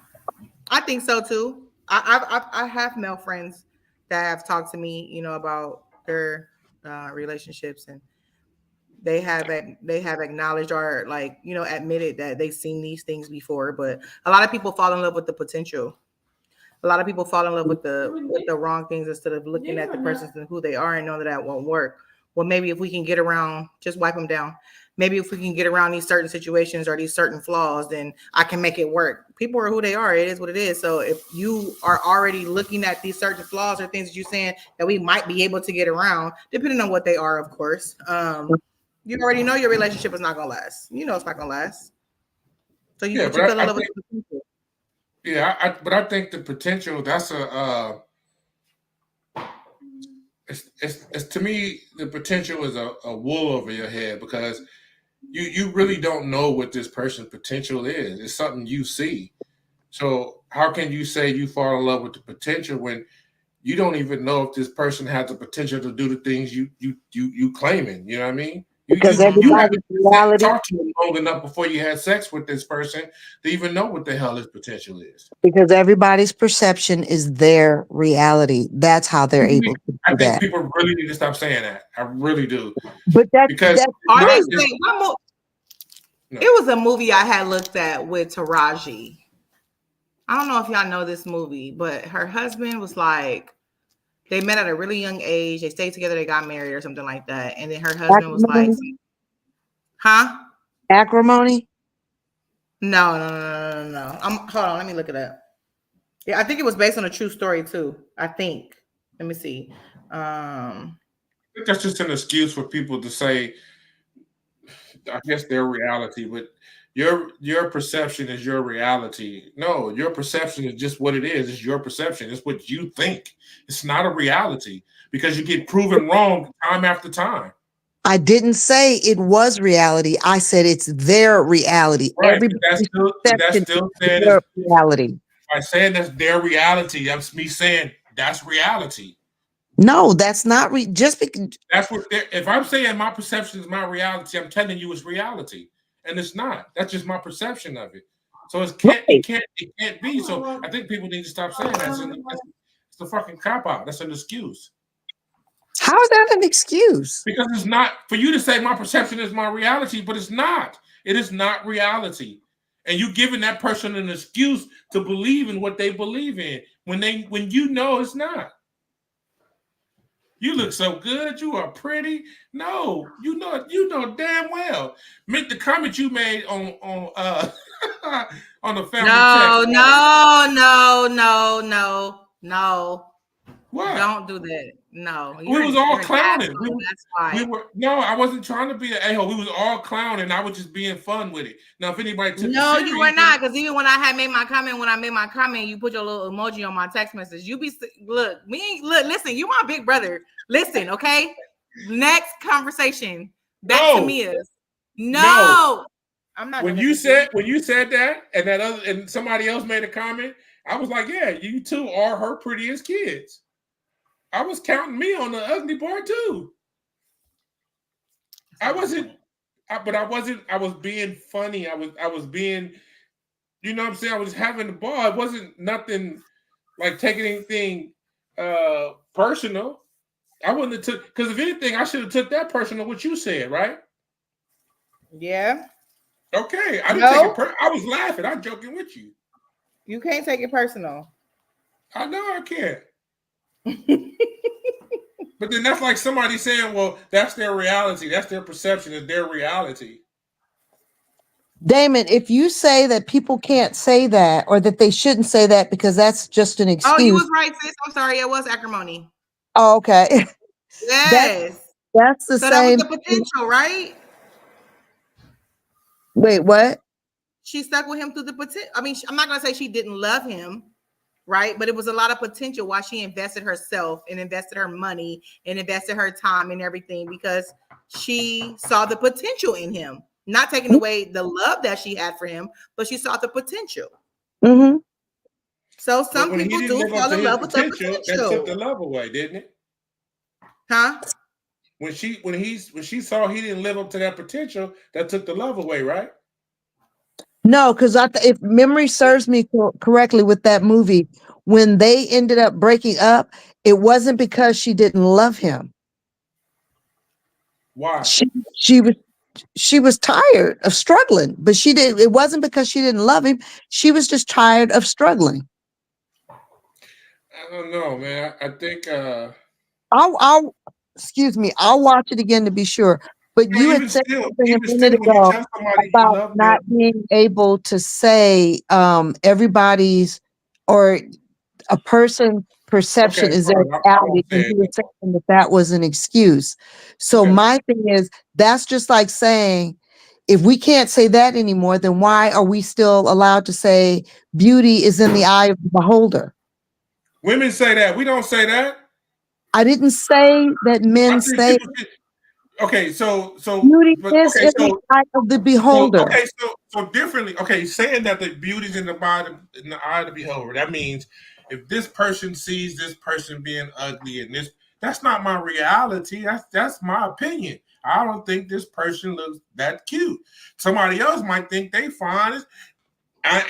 I think so too. I have male friends that have talked to me, about their relationships, and they have acknowledged or admitted that they've seen these things before. But a lot of people fall in love with the potential. A lot of people fall in love with the wrong things instead of looking at the person and who they are and know that won't work. Well, maybe if we can get around, just wipe them down. Maybe if we can get around these certain situations or these certain flaws, then I can make it work. People are who they are. It is what it is. So if you are already looking at these certain flaws or things that you're saying that we might be able to get around, depending on what they are, of course, you already know your relationship is not going to last. You know it's not going to last. So you fell in love with the potential. Yeah, but I think the potential, that's it's to me, the potential is a wool over your head, because you really don't know what this person's potential is. It's something you see. So how can you say you fall in love with the potential when you don't even know if this person has the potential to do the things you claiming? You know what I mean? Because you everybody's reality. talked to him long enough before you had sex with this person to even know what the hell his potential is. Because everybody's perception is their reality. That's how they're able to do I think that. people really need to stop saying that. I really do. But Because it was a movie I had looked at with Taraji. I don't know if y'all know this movie, but her husband was like, they met at a really young age. They stayed together. They got married or something like that. And then her husband was like, huh? Acrimony? No. Hold on. Let me look it up. Yeah, I think it was based on a true story too. I think. Let me see. I think that's just an excuse for people to say, I guess, their reality, but your perception is your reality. No, your perception is just what it is. It's your perception. It's what you think. It's not a reality, because you get proven wrong time after time. I didn't say it was reality. I said it's their reality. Right, Everybody's that's still saying their reality. By saying that's their reality, that's me saying that's reality. No, that's not just because. That's what. If I'm saying my perception is my reality, I'm telling you it's reality, and it's not. That's just my perception of it. So Right. it can't be. So I think people need to stop saying that. It's a fucking cop out. That's an excuse. How is that an excuse? Because it's not for you to say my perception is my reality, but it's not. It is not reality. And you giving that person an excuse to believe in what they believe in when you know it's not. You look so good. You are pretty. No, you know damn well. Make the comment you made on on the family No, text. no. What? Don't do that. No. We was all clowning. That's why. No, I wasn't trying to be an a-hole. We was all clowning. I was just being fun with it. Now, if anybody took No, it serious, you were not. Because even when I had made my comment, you put your little emoji on my text message. Listen, you my big brother. Listen, okay? Next conversation. Back to Mia's. No. I'm not. When you said that, and somebody else made a comment, I was like, yeah, you two are her prettiest kids. I was counting me on the ugly part too. I was being funny. I was being, you know what I'm saying? I was having the ball. It wasn't nothing like taking anything personal. I wouldn't have took, because if anything, I should have took that personal, what you said, right? Yeah. Okay. I didn't take it I was laughing. I'm joking with you. You can't take it personal. I know I can't. But then that's like somebody saying, well, that's their reality. That's their perception of their reality. Damon, if you say that people can't say that or that they shouldn't say that because that's just an excuse. Oh, you was right, sis. I'm sorry. It was acrimony. Oh, okay. Yes. That's the so same. That was the potential, right? Wait, what? She stuck with him through the potential. I mean, I'm not going to say she didn't love him, right? But it was a lot of potential why she invested herself and invested her money and invested her time and everything because she saw the potential in him. Not taking away the love that she had for him, but she saw the potential. Mm-hmm. So some people do fall in love with the potential. That took the love away, didn't it? Huh? When she saw he didn't live up to that potential, that took the love away, right? No, because if memory serves me correctly with that movie, when they ended up breaking up, it wasn't because she didn't love him. Why? She was tired of struggling, but it wasn't because she didn't love him. She was just tired of struggling. I don't know, man. I think I'll excuse me, I'll watch it again to be sure. But you had said something a minute ago about not being able to say everybody's or a person's perception is their reality. And you were saying that was an excuse. So my thing is, that's just like saying, if we can't say that anymore, then why are we still allowed to say beauty is in the eye of the beholder? Women say that. We don't say that. I didn't say that men say. Okay, so beauty is in the eye of the beholder. So differently. Okay, saying that the beauty's in the eye of the beholder. That means if this person sees this person being ugly and that's not my reality. That's my opinion. I don't think this person looks that cute. Somebody else might think they fine.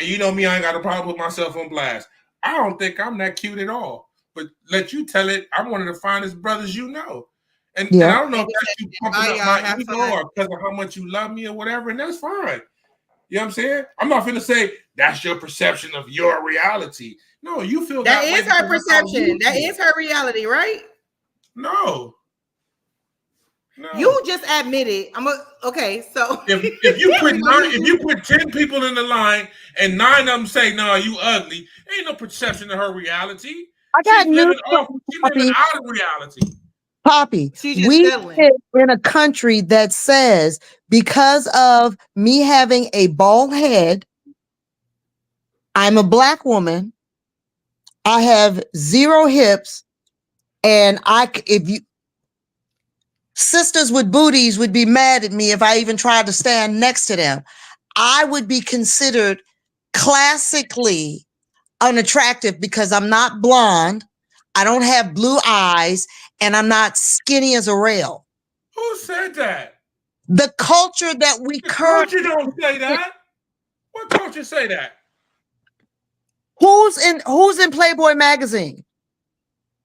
You know me, I ain't got a problem with myself on blast. I don't think I'm that cute at all. But let you tell it, I'm one of the finest brothers you know. And I don't know if that's you pumping up my ego or because of how much you love me or whatever, and that's fine. You know what I'm saying? I'm not going to say that's your perception of your reality. No, you feel that is her perception. That is her reality, right? No. You just admitted. Okay. So if you put 10 people in the line and 9 of them say, "No, you ugly," ain't no perception of her reality. I got news. She's living out of reality. Poppy, we live in a country that says because of me having a bald head, I'm a black woman, I have 0 hips, and sisters with booties would be mad at me if I even tried to stand next to them. I would be considered classically unattractive because I'm not blonde, I don't have blue eyes, and I'm not skinny as a rail. Who said that? The culture that we currently don't say that. What don't you say that? Who's in Playboy magazine?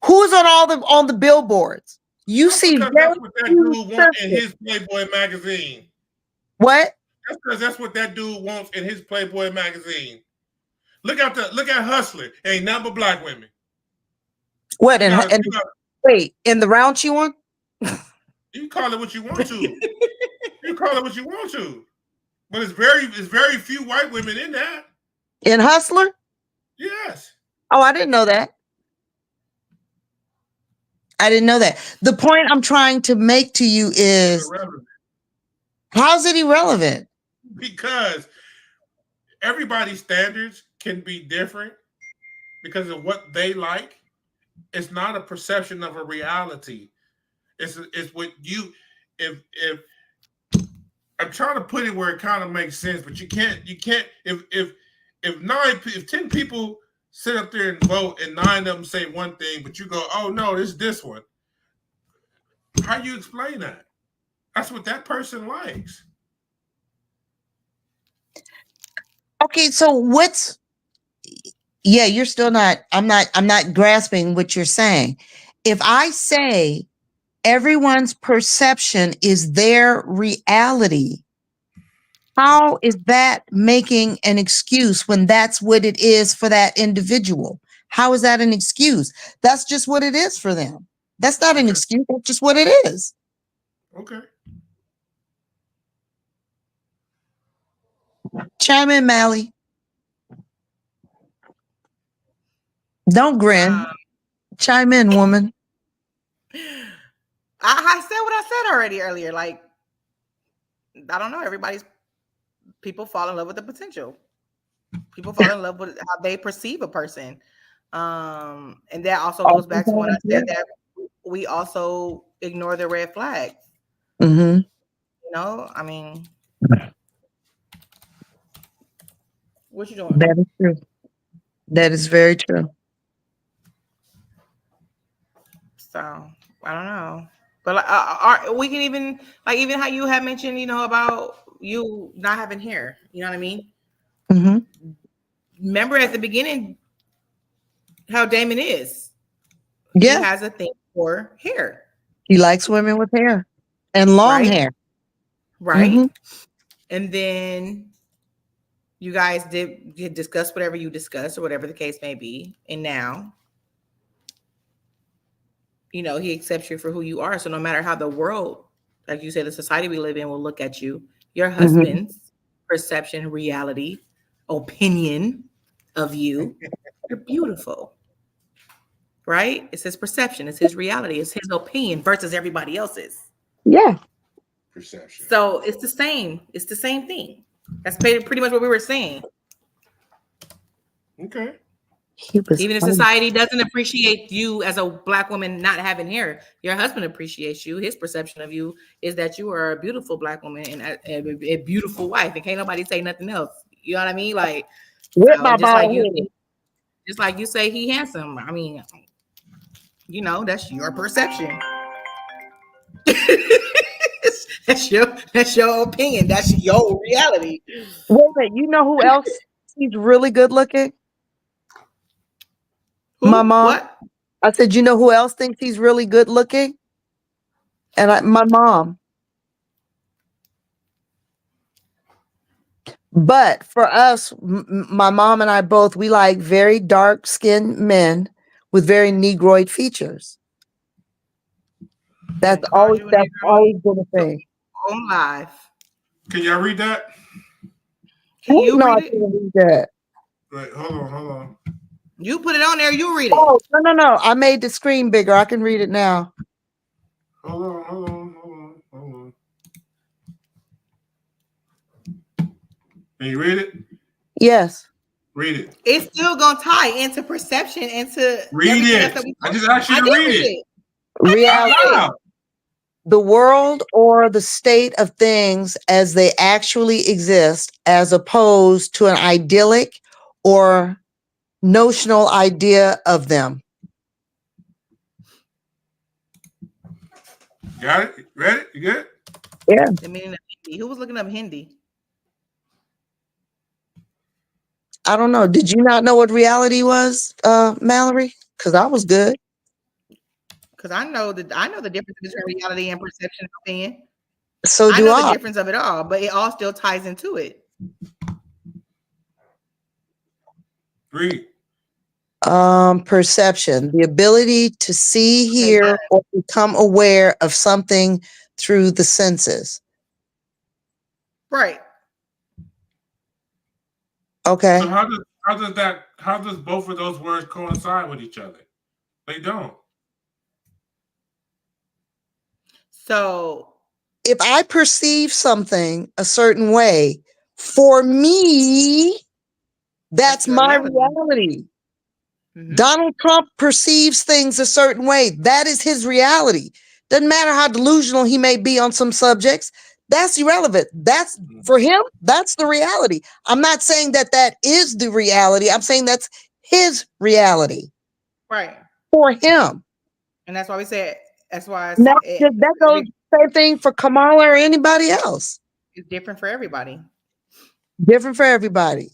Who's on the billboards? You That's see because very that's what that few dude wants in circles. his Playboy magazine. What? That's because that's what that dude wants in his Playboy magazine. Look at Hustler. Ain't nothing but black women. What? You And, gotta, and you, gotta, wait, in the Raunchy one? you call it what you want to. You call it what you want to. But it's very few white women in that. In Hustler? Yes. Oh, I didn't know that. I didn't know that. The point I'm trying to make to you is, Irrelevant. how's it irrelevant? Because everybody's standards can be different because of what they like. It's not a perception of a reality. It's what you if I'm trying to put it where it kind of makes sense, but you can't if 10 people sit up there and vote and 9 of them say one thing, but you go, oh no, it's this one. How do you explain that? That's what that person likes. Okay, so you're still not, I'm not grasping what you're saying. If I say everyone's perception is their reality, how is that making an excuse when that's what it is for that individual? How is that an excuse? That's just what it is for them. That's not an excuse. That's just what it is. Okay. Chime in, Mally. Don't grin. Chime in, woman. I said what I said already earlier. Like, I don't know. People fall in love with the potential. People fall in love with how they perceive a person. And that also goes back to when I said that we also ignore the red flags. Mm-hmm. You know, I mean, what you doing? That is true. That is very true. So I don't know, but like, we can even even how you had mentioned, about you not having hair. You know what I mean? Mm-hmm. Remember at the beginning how Damon is. Yeah. He has a thing for hair. He likes women with hair and long hair. Right. Mm-hmm. And then you guys did discuss whatever you discussed or whatever the case may be. And now, he accepts you for who you are. So no matter how the world, like you said, the society we live in will look at you, your husband's perception, reality, opinion of you, you're beautiful. Right? It's his perception. It's his reality. It's his opinion versus everybody else's. Yeah. Perception. So it's the same. It's the same thing. That's pretty much what we were saying. Okay. Even if society doesn't appreciate you as a black woman not having hair, your husband appreciates you. His perception of you is that you are a beautiful black woman and a beautiful wife, and can't nobody say nothing else. You know what I mean? Like, with my bald head. Just like you say, he handsome. I mean, that's your perception. That's your opinion. That's your reality. Wait, you know who else he's really good looking? Who? My mom. What? I said, you know who else thinks he's really good looking? And my mom. But for us, my mom and I both, we like very dark skinned men with very Negroid features. That's always been a thing. On live. Can y'all read that? Can you read I it? can't read that. Wait, hold on. You put it on there, you read it. Oh, no. I made the screen bigger. I can read it now. Hold on. Can you read it? Yes. Read it. It's still gonna tie into perception, into read it. I just asked you to read it. Reality. The world or the state of things as they actually exist, as opposed to an idyllic or notional idea of them. Got it? Read it? You good? Yeah. The meaning of Hindi. Who was looking up Hindi? I don't know. Did you not know what reality was, Mallory? Because I was good. Because I know the difference between reality and perception and opinion. So I do know the I. difference of it all, but it all still ties into it. Read. Perception, the ability to see, Okay, hear, or become aware of something through the senses. right. Okay. So how does both of those words coincide with each other? They don't. So If I perceive something a certain way, for me, that's your my reality. reality. Mhm. Donald Trump perceives things a certain way. That is his reality. Doesn't matter how delusional he may be on some subjects. That's irrelevant. That's for him. That's the reality. I'm not saying that that is the reality. I'm saying that's his reality Right. for him. And that's why we said, that's why Now, that goes same thing for Kamala or anybody else. it's different for everybody. Different for everybody.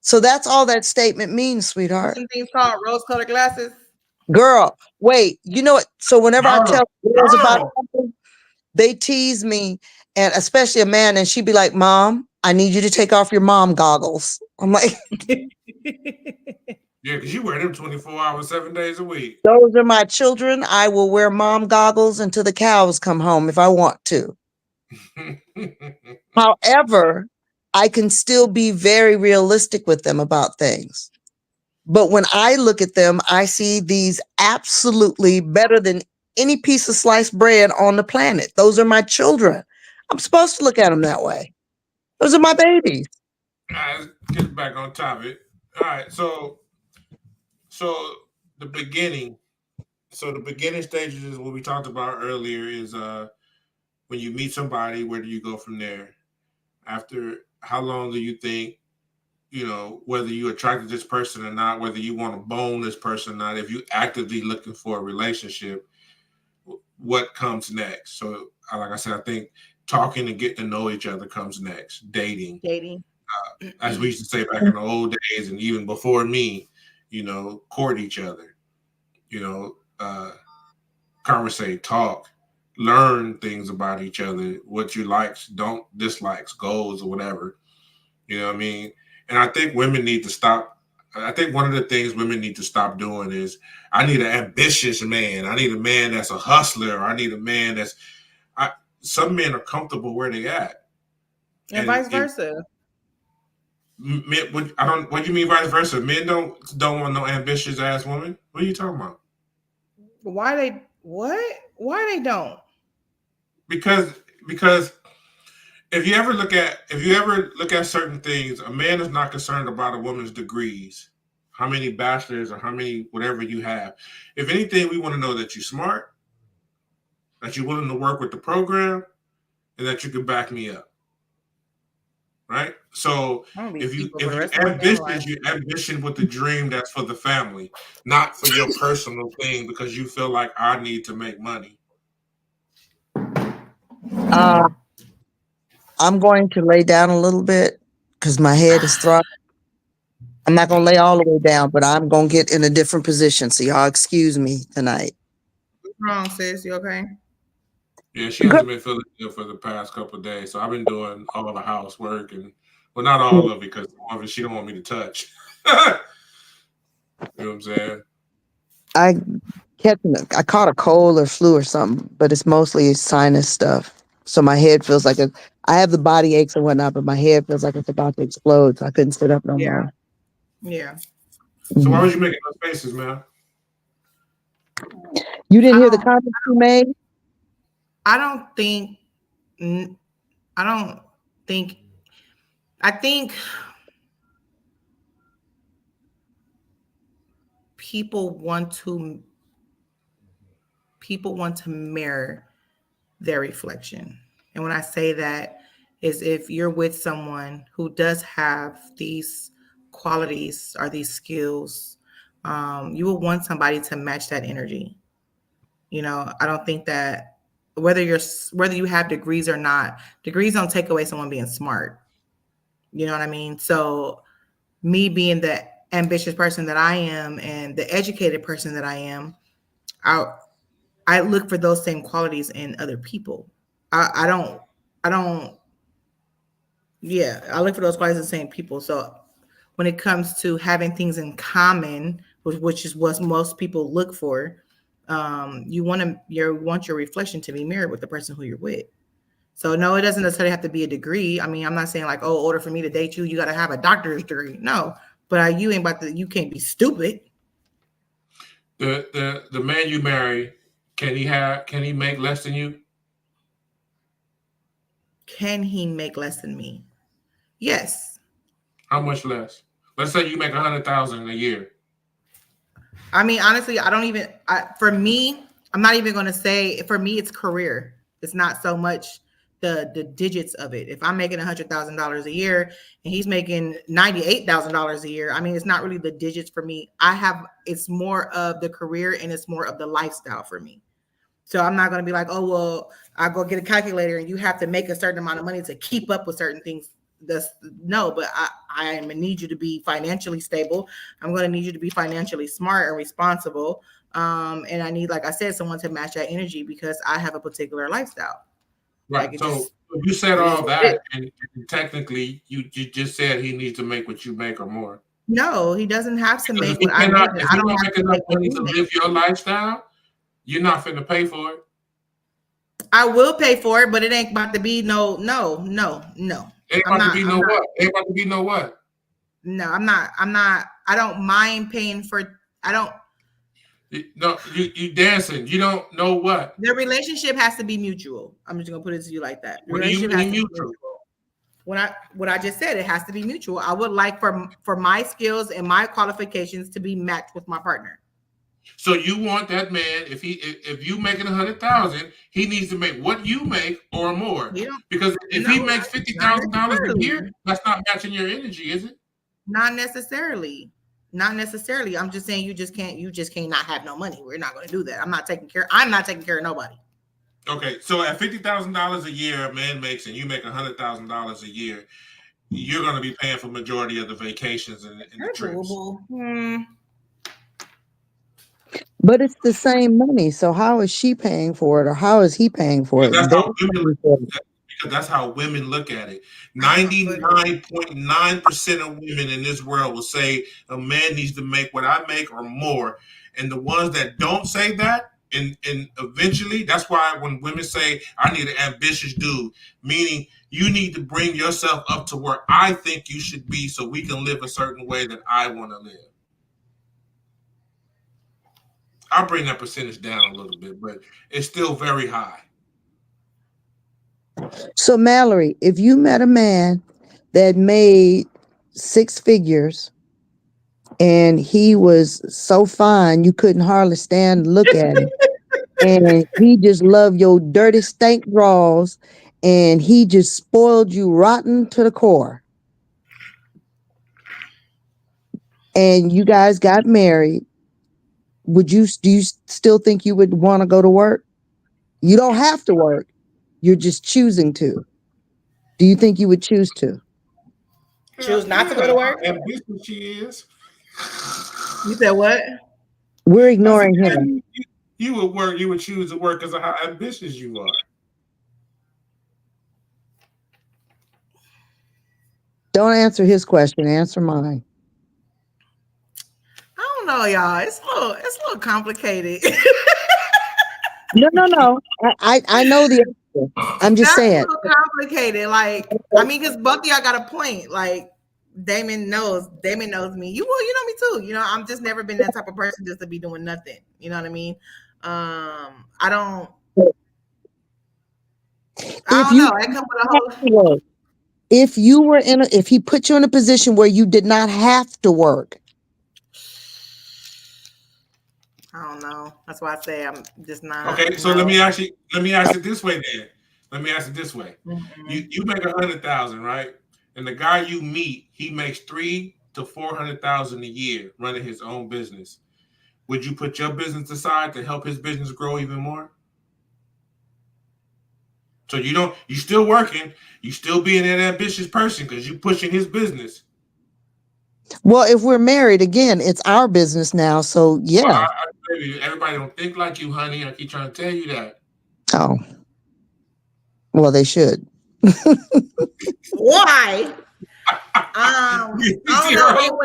So that's all that statement means, sweetheart. Some things called rose-colored glasses. Girl, wait, you know what? So whenever I No, tell girls about no. something, they tease me, and especially a man, and she'd be like, Mom, I need you to take off your mom goggles. I'm like, Yeah, because you wear them 24 hours, 7 days a week. those are my children. I will wear mom goggles until the cows come home if I want to. However, I can still be very realistic with them about things. But when I look at them, I see these absolutely better than any piece of sliced bread on the planet. Those are my children. I'm supposed to look at them that way. Those are my babies. All right, let's get back on topic. All right, so the beginning. So the beginning stages is what we talked about earlier. Is when you meet somebody, where do you go from there? After how long do you think, whether you attracted this person or not, whether you want to bone this person or not, if you actively looking for a relationship, what comes next? So like I said, I think talking and getting to know each other comes next. Dating. As we used to say back in the old days, and even before me, court each other, conversate, talk, learn things about each other, what you likes, don't dislikes, goals, or whatever. You know what I mean? And I think women need to stop. I think one of the things women need to stop doing is, I need an ambitious man. I need a man that's a hustler. I need a man that's. Some men are comfortable where they at, And vice versa. Men, I don't. What do you mean vice versa? Men don't want no ambitious ass woman. What are you talking about? Why they what? Why they don't? Because if you ever look at certain things, a man is not concerned about a woman's degrees, how many bachelors or how many whatever you have. If anything, we want to know that you're smart, that you're willing to work with the program, and that you can back me up. Right? So if you ambitious, you ambition with the dream that's for the family, not for your personal thing because you feel like I need to make money. I'm going to lay down a little bit because my head is throbbing. I'm not going to lay all the way down, but I'm going to get in a different position. So y'all excuse me tonight. What's wrong, sis? You okay? Yeah, she hasn't been feeling good for the past couple of days. So I've been doing all the housework and, well, not all of it because she don't want me to touch. You know what I'm saying? I caught a cold or flu or something, but it's mostly sinus stuff. So my head feels like I have the body aches and whatnot, but my head feels like it's about to explode. So I couldn't sit up no more. Yeah. So why was you making those faces, man? You didn't hear the comments you made? I think people want to mirror their reflection. And when I say that is if you're with someone who does have these qualities or these skills, you will want somebody to match that energy. I don't think that whether you have degrees or not, degrees don't take away someone being smart. You know what I mean? So me being the ambitious person that I am and the educated person that I am, I look for those same qualities in other people. I don't, yeah, I look for those qualities in the same people. So when it comes to having things in common, which is what most people look for, you want your reflection to be mirrored with the person who you're with. So no, it doesn't necessarily have to be a degree. I mean, I'm not saying like, oh, in order for me to date you, you got to have a doctor's degree. No, but you ain't about to. You can't be stupid. The man you marry, can he make less than you? Can he make less than me? Yes. How much less? Let's say you make 100,000 a year. I mean, honestly, I don't even. For me, I'm not even going to say. For me, it's career. It's not so much the digits of it. If I'm making $100,000 a year and he's making $98,000 a year, I mean, it's not really the digits for me. It's more of the career and it's more of the lifestyle for me. So I'm not going to be like, oh, well, I go get a calculator and you have to make a certain amount of money to keep up with certain things. No, but I am gonna need you to be financially stable. I'm going to need you to be financially smart and responsible. And I need, like I said, someone to match that energy because I have a particular lifestyle. Right. Like So you said all that, and technically, you just said he needs to make what you make or more. No, he doesn't have to make what I make. If I you don't don't have make to enough make what money he to makes. live your lifestyle, you're not finna pay for it. I will pay for it, but it ain't about to be no. Ain't about to be no what? Ain't about to be no what? No, I'm not. I don't mind paying for. I don't. No, you dancing. You don't know what. The relationship has to be mutual. I'm just gonna put it to you like that. The What do you relationship has mean to be mutual? What I just said, it has to be mutual. I would like for my skills and my qualifications to be matched with my partner. So you want that man, if you making 100,000, he needs to make what you make or more. Because if he makes $50,000 a year, that's not matching your energy, is it? Not necessarily. Not necessarily. I'm just saying you just can't not have no money. We're not going to do that. I'm not taking care of nobody. Okay, so at $50,000 a year a man makes and you make $100,000 a year, you're going to be paying for majority of the vacations and the trips. But it's the same money. So how is she paying for it, or how is he paying for it? Because that's how women look at it. 99.9% of women in this world will say a man needs to make what I make or more. And the ones that don't say that, and eventually, that's why when women say, I need an ambitious dude, meaning you need to bring yourself up to where I think you should be so we can live a certain way that I want to live. I'll bring that percentage down a little bit, but it's still very high. So Mallory, if you met a man that made 6 figures and he was so fine you couldn't hardly stand to look at him, and he just loved your dirty stank drawers, and he just spoiled you rotten to the core, and you guys got married, do you still think you would want to go to work? You don't have to work. You're just choosing to. Do you think you would choose to? Choose not to go to work? Ambitious she is. You said what? We're ignoring him. You would work. You would choose to work because of how ambitious you are. Don't answer his question. Answer mine. I don't know, y'all. It's a little complicated. No. I know the answer. I'm just saying. It's a little complicated. Like, I mean, because both of y'all got a point. Like, Damon knows me. You know me too. You know, I'm just never been that type of person just to be doing nothing. You know what I mean? I don't know. I come with a whole. If he put you in a position where you did not have to work. I don't know. That's why I say I'm just not. Okay, so let me ask it this way then. Let me ask it this way. Mm-hmm. You make 100,000, right? And the guy you meet, he makes 300,000 to 400,000 a year running his own business. Would you put your business aside to help his business grow even more? So you still working, you still being an ambitious person because you pushing his business. Well, if we're married, again, it's our business now. So Well, yeah. baby, everybody don't think like you, honey. I keep trying to tell you that. Oh, well, they should. Why? I You don't see know. her And whole-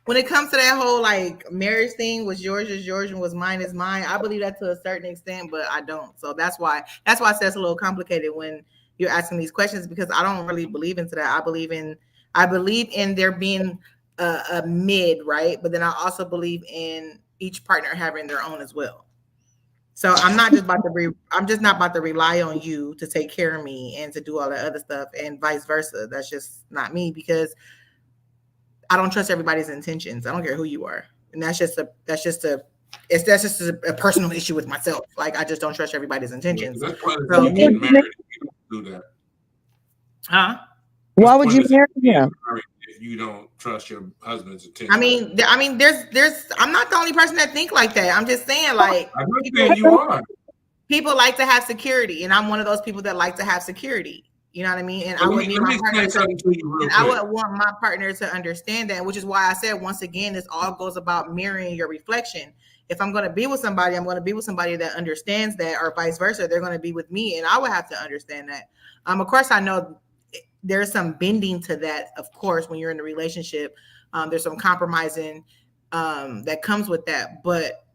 when it comes to that whole like marriage thing, what's yours is yours and what's mine is mine. I believe that to a certain extent, but I don't. So that's why I say it's a little complicated when you're asking these questions, because I don't really believe into that. I believe in there being a mid, right? But then I also believe in each partner having their own as well. So I'm not just about to I'm just not about to rely on you to take care of me and to do all that other stuff, and vice versa. That's just not me, because I don't trust everybody's intentions. I don't care who you are. And that's just a personal issue with myself. Like, I just don't trust everybody's intentions. That's part of So, you getting married. You don't do that. Huh? Why would you marry him? If you don't trust your husband's intentions? I mean, there's I'm not the only person that think like that. I'm just saying, like, I'm not saying you are. people like to have security, and I'm one of those people that like to have security. You know what I mean? And I would need my partner I would want my partner to understand that, which is why I said, once again, this all goes about mirroring your reflection. If I'm going to be with somebody, I'm going to be with somebody that understands that, or vice versa. They're going to be with me, and I would have to understand that. Of course, I know there's some bending to that. Of course, when you're in a relationship, there's some compromising that comes with that. But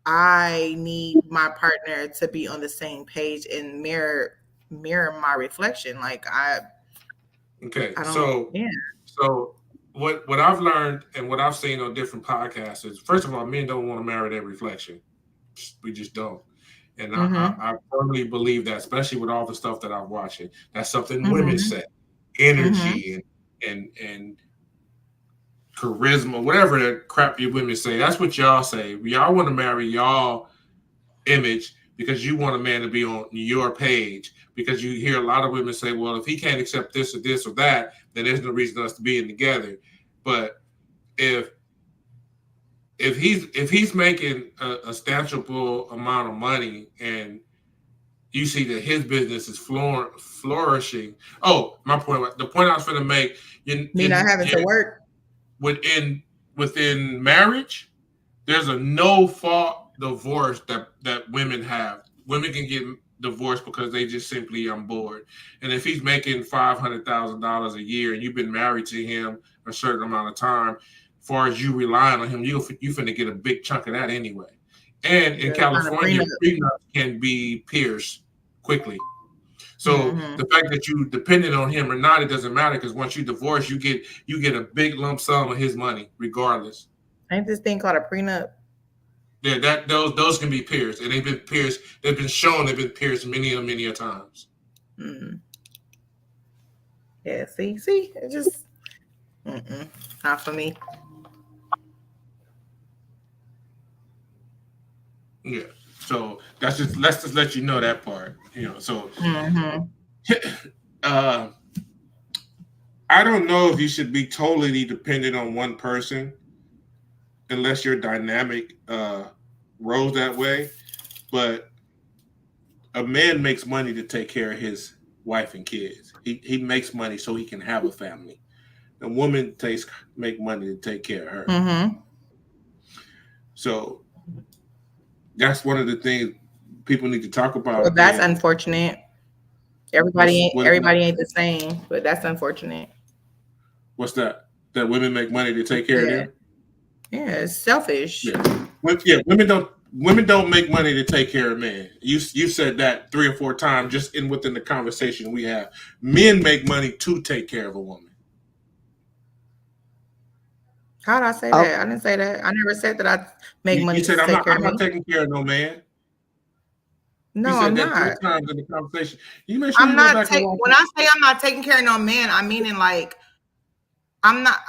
I need my partner to be on the same page and mirror my reflection. Like, so what I've learned and what I've seen on different podcasts is, first of all, men don't want to marry their reflection. We just don't. And I firmly believe that, especially with all the stuff that I'm watching. That's something women say. Energy and charisma, whatever the crap you women say. That's what y'all say. Y'all want to marry y'all image because you want a man to be on your page, because you hear a lot of women say, well, if he can't accept this or that, then there's no reason for us to being together. But if he's making a substantial amount of money and you see that his business is flourishing. Oh, my point. The point I was going to make. Me not having to work within marriage. There's a no fault divorce that women have. Women can get divorced because they just simply, I'm bored. And if he's making $500,000 a year and you've been married to him a certain amount of time, as far as you relying on him, you finna get a big chunk of that anyway. And in California, prenups can be pierced quickly. So the fact that you depended on him or not, it doesn't matter, because once you divorce, you get a big lump sum of his money, regardless. Ain't this thing called a prenup? Yeah, those can be pierced, and they've been pierced. They've been shown they've been pierced many a times. Yeah, see, it just not for me. Yeah, so let's just let you know that part. So I don't know if you should be totally dependent on one person, unless your dynamic rolls that way. But a man makes money to take care of his wife and kids. He makes money so he can have a family. A woman make money to take care of her. So that's one of the things people need to talk about. Well, that's unfortunate. Everybody ain't the same, but that's unfortunate. What's that? That women make money to take care of them? Yeah, it's selfish. Yeah, women don't make money to take care of men. You said that 3 or 4 times just within the conversation we have. Men make money to take care of a woman. How did I say that? I didn't say that. I never said that I make money. You said I'm not taking care of no man. No, you said I'm that not. 3 times in the conversation. You make sure I'm not when I say I'm not taking care of no man, I mean in like I'm not.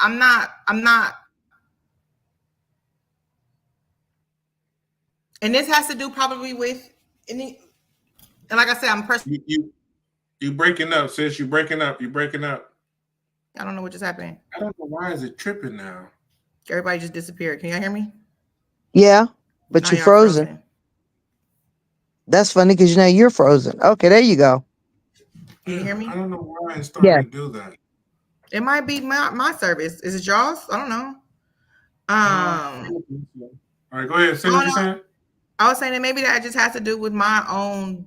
And this has to do probably with any. And like I said, I'm personally. You breaking up, sis. You breaking up. I don't know what just happened. I don't know why is it tripping now. Everybody just disappeared. Can y'all hear me? Yeah, but you're frozen. That's funny because now you're frozen. Okay, there you go. Can you hear me? I don't know why it's starting to do that. It might be my service. Is it y'all's? I don't know. All right, go ahead. Say I what don't you're know. saying. I was saying that maybe that just has to do with my own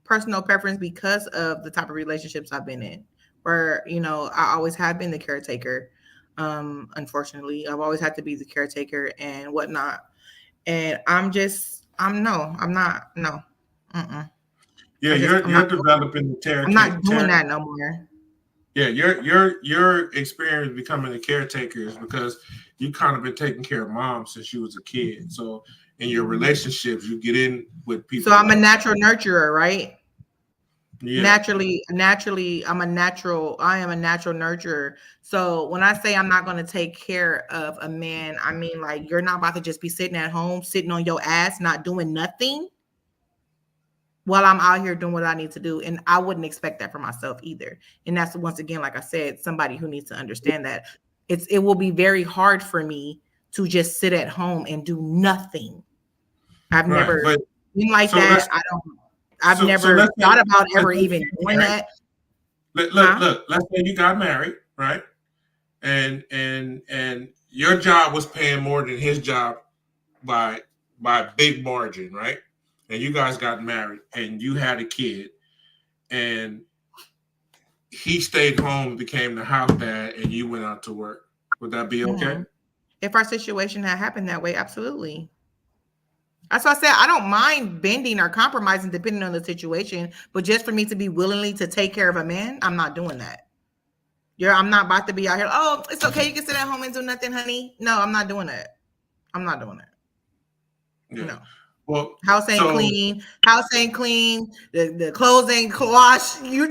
personal preference because of the type of relationships I've been in, where I always have been the caretaker. Unfortunately, I've always had to be the caretaker and whatnot. And I'm not. No. Mm-mm. Yeah, you're developing the I'm not doing that no more. Yeah, your experience becoming a caretaker is because you kind of been taking care of mom since you was a kid. So in your relationships, you get in with people. So I'm a natural nurturer, right? Yeah. Naturally, I am a natural nurturer. So when I say I'm not going to take care of a man, I mean, like, you're not about to just be sitting at home, sitting on your ass, not doing nothing while I'm out here doing what I need to do. And I wouldn't expect that for myself either. And that's, once again, like I said, somebody who needs to understand that it will be very hard for me to just sit at home and do nothing. I've never been like that. I've never thought about ever even doing that. Look, let's say you got married, right? And your job was paying more than his job by a big margin, right? And you guys got married and you had a kid and he stayed home, became the house dad, and you went out to work. Would that be okay? Mm-hmm. If our situation had happened that way, absolutely. That's why I said I don't mind bending or compromising depending on the situation, but just for me to be willingly to take care of a man, I'm not doing that. I'm not about to be out here. Oh, it's okay. You can sit at home and do nothing, honey. No, I'm not doing that. I'm not doing that. Yeah. No. Well, house ain't clean. The clothes ain't washed. No,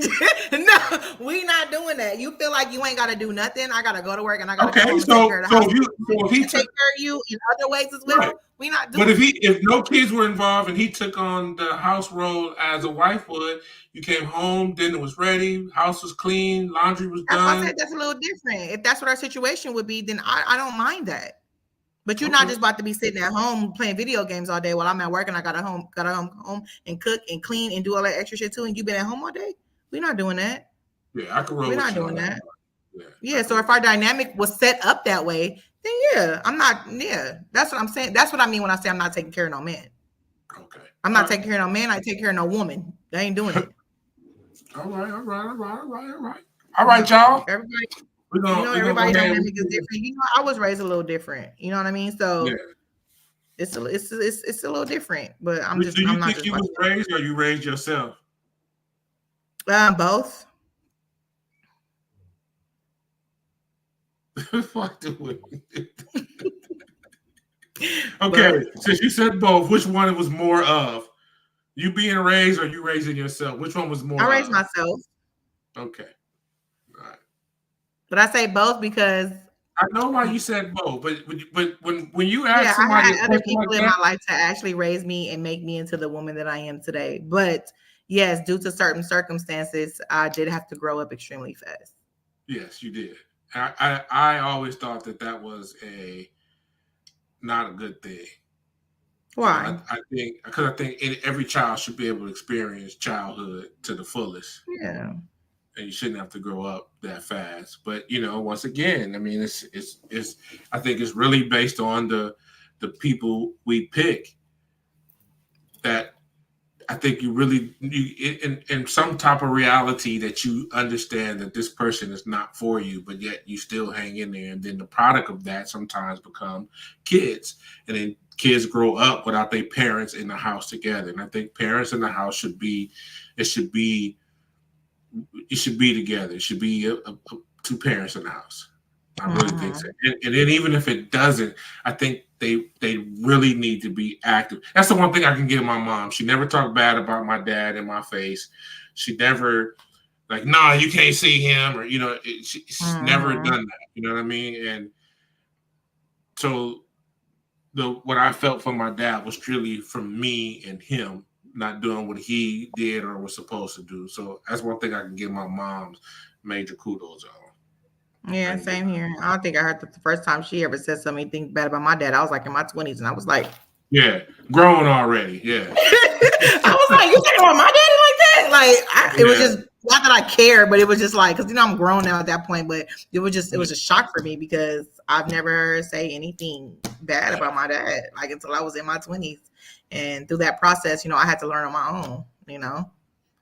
we not doing that. You feel like you ain't got to do nothing. I got to go to work and I got to take care of the house. If he take care of you in other ways as well, right. We not doing. But if no kids were involved and he took on the house role as a wife would, you came home, dinner was ready, house was clean, laundry was done. I said that's a little different. If that's what our situation would be, then I don't mind that. But you're not just about to be sitting at home playing video games all day while I'm at work and I got to home and cook and clean and do all that extra shit too. And you've been at home all day. We're not doing that. Yeah, I can roll. We're not doing that. Yeah. So if our dynamic was set up that way, then yeah, I'm not. Yeah, that's what I'm saying. That's what I mean when I say I'm not taking care of no man. Okay. I'm not taking care of no man. I take care of no woman. They ain't doing it. All right, y'all. Everybody. Everybody's dynamic is different. I was raised a little different. You know what I mean? So yeah. It's a little different. But I'm just. Do you I'm not think just you was raised or you raised yourself? Both. Okay, since you said both, which one it was more of? You being raised or you raising yourself? Which one was more? I raised myself. Okay. All right. But I say both because I know why you said both, but when you ask somebody, I had other people in my life to actually raise me and make me into the woman that I am today. But yes, due to certain circumstances, I did have to grow up extremely fast. Yes, you did. I always thought that was not a good thing. Why? I think every child should be able to experience childhood to the fullest. Yeah. And you shouldn't have to grow up that fast. But once again, I mean, it's I think it's really based on the people we pick. That I think you really in some type of reality that you understand that this person is not for you, but yet you still hang in there. And then the product of that sometimes become kids, and then kids grow up without their parents in the house together. And I think parents in the house should be together. It should be two parents in the house. I really think so. And then even if it doesn't, I think they really need to be active. That's the one thing I can give my mom. She never talked bad about my dad in my face. She never nah, you can't see him, or she's never done that. You know what I mean? And so what I felt from my dad was truly from me and him not doing what he did or was supposed to do. So that's one thing I can give my mom's major kudos on. Yeah, same here. I don't think I heard that the first time she ever said something bad about my dad. I was like in my 20s, and I was like, yeah, growing already. Yeah. I was like, you talking about my daddy like that? It was just not that I care, but it was just like, because I'm grown now at that point, but it was a shock for me because I've never heard say anything bad about my dad, like until I was in my 20s. And through that process, I had to learn on my own.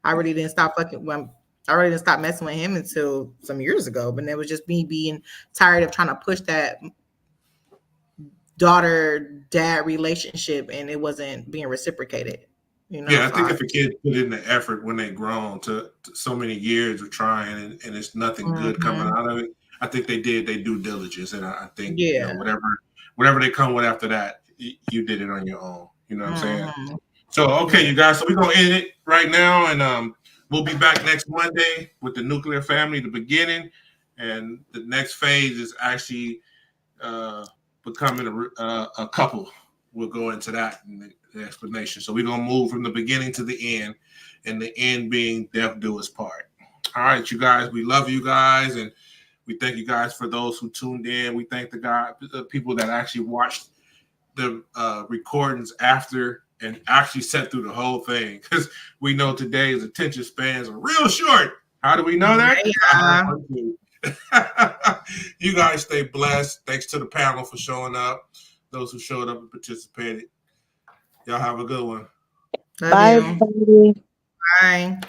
I really didn't stop messing with him until some years ago. But it was just me being tired of trying to push that daughter-dad relationship, and it wasn't being reciprocated. Yeah, I think if a kid put in the effort when they grown to so many years of trying and it's nothing good coming out of it, I think they did their due diligence, and I think whatever they come with after that, you did it on your own. You know what I'm saying? So okay, you guys. So we're gonna end it right now, and we'll be back next Monday with the nuclear family, the beginning, and the next phase is actually becoming a couple. We'll go into that in the explanation. So we're gonna move from the beginning to the end, and the end being death do us part. All right, you guys. We love you guys, and we thank you guys for those who tuned in. We thank the people that actually watched the recordings after and actually sat through the whole thing, because we know today's attention spans are real short. How do we know that? You guys stay blessed. Thanks to the panel for showing up. Those who showed up and participated. Y'all have a good one. Bye, everybody. Bye.